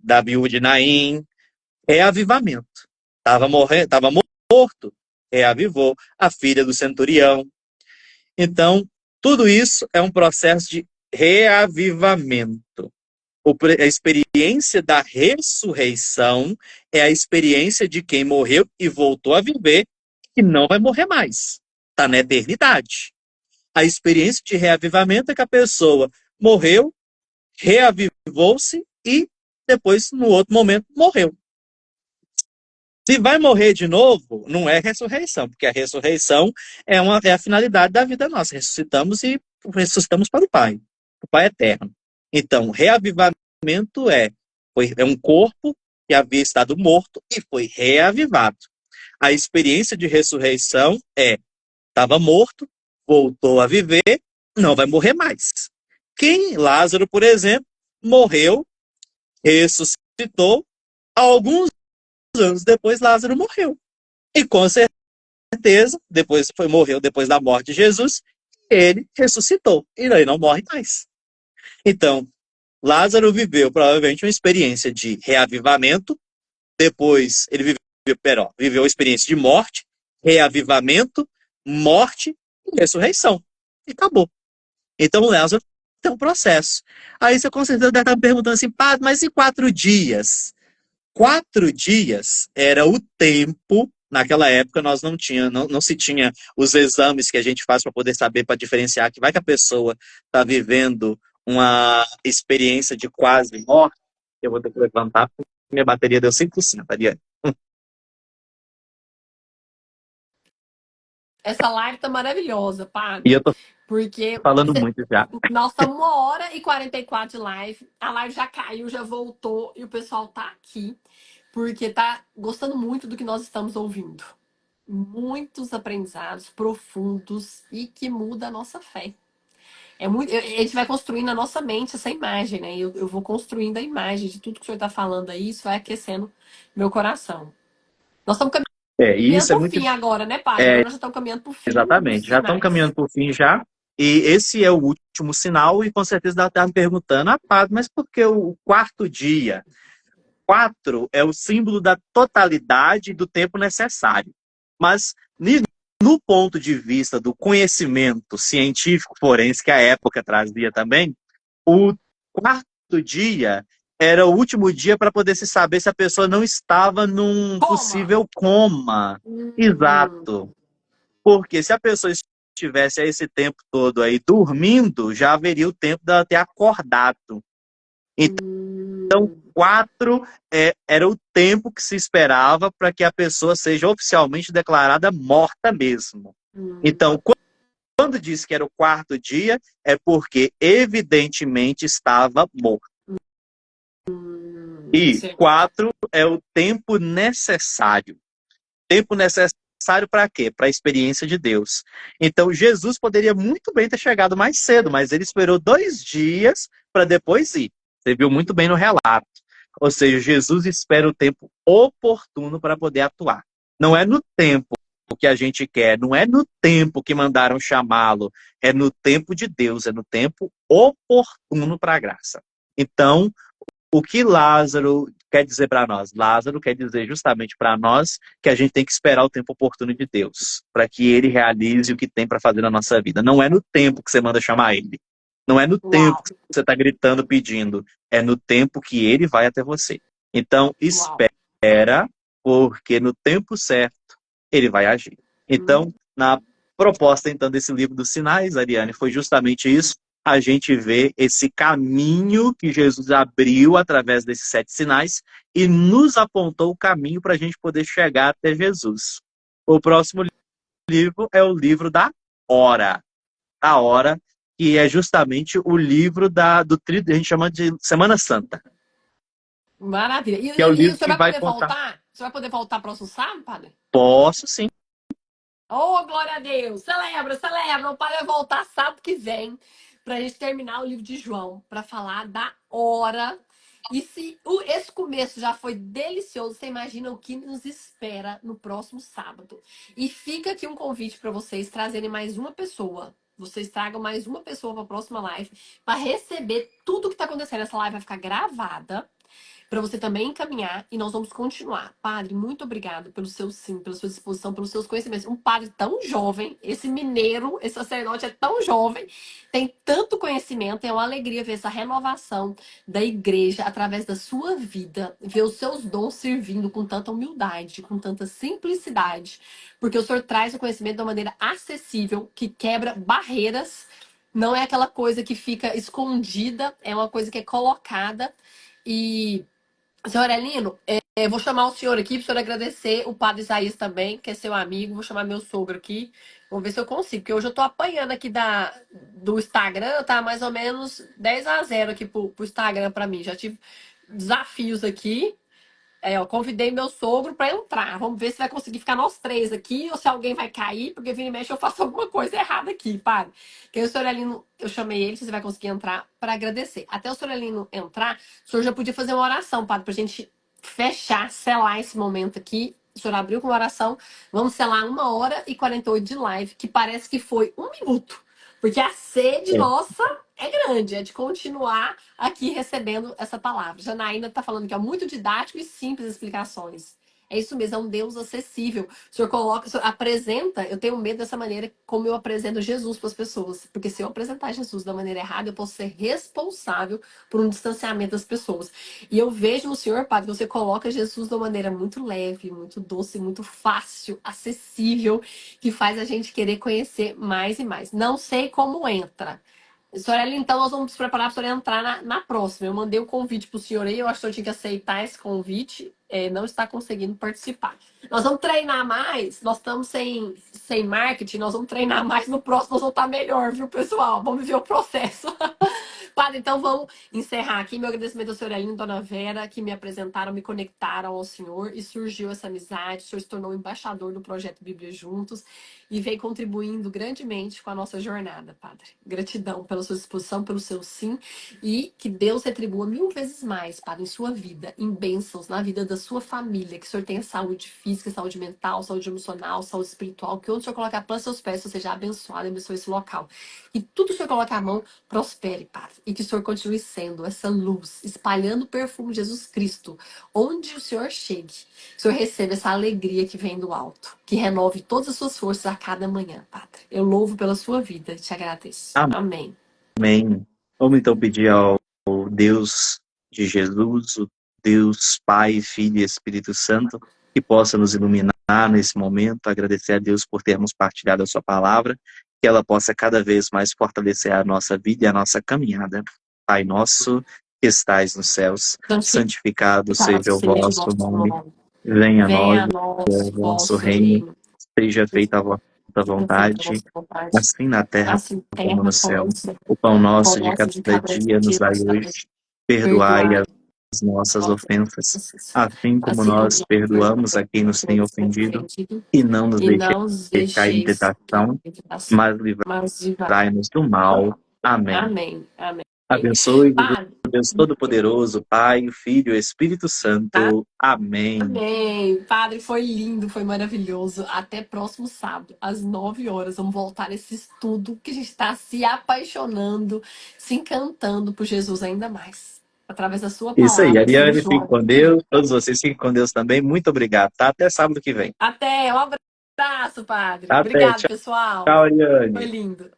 da viúva de Naim, reavivamento. Estava morto, reavivou. A filha do centurião. Então, tudo isso é um processo de reavivamento. A experiência da ressurreição é a experiência de quem morreu e voltou a viver e não vai morrer mais. Está na eternidade. A experiência de reavivamento é que a pessoa morreu, reavivou-se e depois, no outro momento, morreu. Se vai morrer de novo, não é ressurreição, porque a ressurreição é a finalidade da vida nossa. Ressuscitamos e ressuscitamos para o Pai eterno. Então, reavivamento é um corpo que havia estado morto e foi reavivado. A experiência de ressurreição estava morto, voltou a viver, não vai morrer mais. Lázaro, por exemplo, morreu, ressuscitou, alguns anos depois Lázaro morreu. E com certeza, morreu depois da morte de Jesus, ele ressuscitou. E ele não morre mais. Então, Lázaro viveu provavelmente uma experiência de reavivamento, depois ele viveu a experiência de morte, reavivamento, morte e ressurreição. E acabou. Então, Lázaro tem um processo. Aí você com certeza deve estar me perguntando assim, padre, mas e 4 dias? 4 dias era o tempo, naquela época não se tinha os exames que a gente faz para poder saber, para diferenciar que vai que a pessoa está vivendo uma experiência de quase morte. Eu vou ter que levantar, porque minha bateria deu 5%, Ariane. Essa live tá maravilhosa, E padre. eu tô Porque falando muito já. nós estamos 1h44 de live. A live já caiu, já voltou e o pessoal tá aqui porque tá gostando muito do que nós estamos ouvindo. Muitos aprendizados profundos e que muda a nossa fé. A gente vai construindo na nossa mente essa imagem, né? Eu vou construindo a imagem de tudo que o senhor está falando aí, isso vai aquecendo meu coração. Nós estamos E caminhando isso é por muito. fim agora, né, padre? Agora nós já estamos caminhando por fim dos Exatamente, já estamos sinais. caminhando por fim já. E esse é o último sinal, e com certeza deve estar me perguntando, padre, mas por que o 4º dia? 4 é o símbolo da totalidade do tempo necessário. Mas, no ponto de vista do conhecimento científico forense, que a época trazia também, o 4º dia era o último dia para poder se saber se a pessoa não estava num Coma! possível coma. Exato. Porque se a pessoa estivesse esse tempo todo aí dormindo, já haveria o tempo dela ter acordado. Então, 4 era o tempo que se esperava para que a pessoa seja oficialmente declarada morta mesmo. Então, quando diz que era o 4º dia, é porque evidentemente estava morto. E 4 é o tempo necessário. Tempo necessário necessário para quê? Para a experiência de Deus. Então, Jesus poderia muito bem ter chegado mais cedo, mas ele esperou 2 dias para depois ir. Você viu muito bem no relato. Ou seja, Jesus espera o tempo oportuno para poder atuar. Não é no tempo que a gente quer, não é no tempo que mandaram chamá-lo, é no tempo de Deus, é no tempo oportuno para a graça. Então, o que Lázaro quer dizer para nós? Lázaro quer dizer justamente para nós que a gente tem que esperar o tempo oportuno de Deus, para que ele realize o que tem para fazer na nossa vida. Não é no tempo que você manda chamar ele. Não é no tempo Uau, que você está gritando, pedindo. É no tempo que ele vai até você. Então, uau. espera, porque no tempo certo ele vai agir. Então, na proposta então desse livro dos sinais, Ariane, foi justamente isso. A gente vê esse caminho que Jesus abriu através desses 7 sinais e nos apontou o caminho para a gente poder chegar até Jesus. O próximo livro é o livro da hora. A hora, que é justamente o livro a gente chama de Semana Santa, Maravilha. que é o E livro você que vai vai poder contar. voltar? Você vai poder voltar próximo sábado, padre? Posso sim. Oh, glória a Deus! Celebra, celebra! O padre vai voltar sábado que vem para a gente terminar o livro de João, para falar da hora. E se esse começo já foi delicioso, você imagina o que nos espera no próximo sábado. E fica aqui um convite para vocês trazerem mais uma pessoa. Vocês tragam mais uma pessoa para a próxima live para receber tudo que está acontecendo. Essa live vai ficar gravada para você também encaminhar e nós vamos continuar. Padre, muito obrigado pelo seu sim, pela sua disposição, pelos seus conhecimentos. Um padre tão jovem, esse mineiro, esse sacerdote é tão jovem, tem tanto conhecimento, é uma alegria ver essa renovação da igreja através da sua vida, ver os seus dons servindo com tanta humildade, com tanta simplicidade, porque o senhor traz o conhecimento de uma maneira acessível, que quebra barreiras, não é aquela coisa que fica escondida, é uma coisa que é colocada. E senhor Aurelino, eu vou chamar o senhor aqui para o senhor agradecer o padre Isaías também, que é seu amigo. Vou chamar meu sogro aqui. Vou ver se eu consigo, porque hoje eu tô apanhando aqui do Instagram, tá mais ou menos 10-0 aqui pro Instagram para mim. Já tive desafios aqui. Convidei meu sogro para entrar. Vamos ver se vai conseguir ficar nós 3 aqui ou se alguém vai cair, porque vira e mexe eu faço alguma coisa errada aqui, padre. Que o senhor Aurelino, eu chamei ele, se você vai conseguir entrar para agradecer. Até o senhor Aurelino entrar, o senhor já podia fazer uma oração, padre, pra gente fechar, selar esse momento aqui. O senhor abriu com uma oração. Vamos selar 1h48 de live, que parece que foi 1 minuto. Porque a sede É. nossa é grande, é de continuar aqui recebendo essa palavra. Janaína está falando que é muito didático e simples explicações. É isso mesmo, é um Deus acessível. O senhor coloca, o senhor apresenta, eu tenho medo dessa maneira como eu apresento Jesus para as pessoas. Porque se eu apresentar Jesus da maneira errada, eu posso ser responsável por um distanciamento das pessoas. E eu vejo no senhor, padre, que você coloca Jesus de uma maneira muito leve, muito doce, muito fácil, acessível, que faz a gente querer conhecer mais e mais. Não sei como entra. Soraya, então nós vamos nos preparar para entrar na próxima. Eu mandei o convite para o senhor aí, eu acho que eu tinha que aceitar esse convite, não está conseguindo participar. Nós vamos treinar mais, nós estamos sem marketing, nós vamos treinar mais no próximo, nós vamos estar melhor, viu, pessoal? Vamos ver o processo. Padre, então vamos encerrar aqui. Meu agradecimento ao senhor Aline e dona Vera, que me apresentaram, me conectaram ao senhor e surgiu essa amizade. O senhor se tornou embaixador do projeto Bíblia Juntos e vem contribuindo grandemente com a nossa jornada, Padre. Gratidão pela sua disposição, pelo seu sim e que Deus retribua 1000 vezes mais, Padre, em sua vida, em bênçãos, na vida da sua família, que o senhor tenha saúde física, saúde mental, saúde emocional, saúde espiritual, que onde o senhor colocar para seus pés, você seja abençoado, abençoe esse local. E tudo que o senhor colocar a mão, prospere, Padre. E que o Senhor continue sendo essa luz, espalhando o perfume de Jesus Cristo, onde o Senhor chegue. Que o Senhor receba essa alegria que vem do alto, que renove todas as suas forças a cada manhã, Padre. Eu louvo pela sua vida e te agradeço. Amém. Amém. Vamos então pedir ao Deus de Jesus, o Deus Pai, Filho e Espírito Santo, que possa nos iluminar nesse momento, agradecer a Deus por termos partilhado a sua palavra, que ela possa cada vez mais fortalecer a nossa vida e a nossa caminhada. Pai nosso, que estais nos céus, santificado seja o Seja o vosso vosso nome, nome. venha a Venha nós a o nós o vosso vosso reino, reino. seja feita a vossa Seja feita a vontade, vossa vontade, assim na terra assim na como no terra como céu. no céu. O pão Pão nosso de nosso cada de cada dia nos dia dai nos dai. hoje. Perdoai Perdoai as nossas ofensas, assim como assim como nós nós perdoamos a quem nos tem perdoamos os ofendido, ofendidos, e não nos e deixeis não os cair em deixeis cair tentação, em tentação, mas mas livrai-nos do mal. Amém. amém, amém. Abençoe-vos Padre, o Deus Todo-Poderoso, Pai, o Filho e o Espírito Santo. Amém. amém. Padre, foi lindo, foi maravilhoso. Até próximo sábado, às 9 horas. Vamos voltar esse estudo que a gente está se apaixonando, se encantando por Jesus ainda mais. Através da sua Isso aí, palavra, de São Ariane, fique João. com Deus. Todos vocês fiquem com Deus também. Muito obrigado, tá? Até sábado que vem. Até, um abraço, padre. Até. Obrigado, pessoal. Tchau, Foi Ariane. lindo.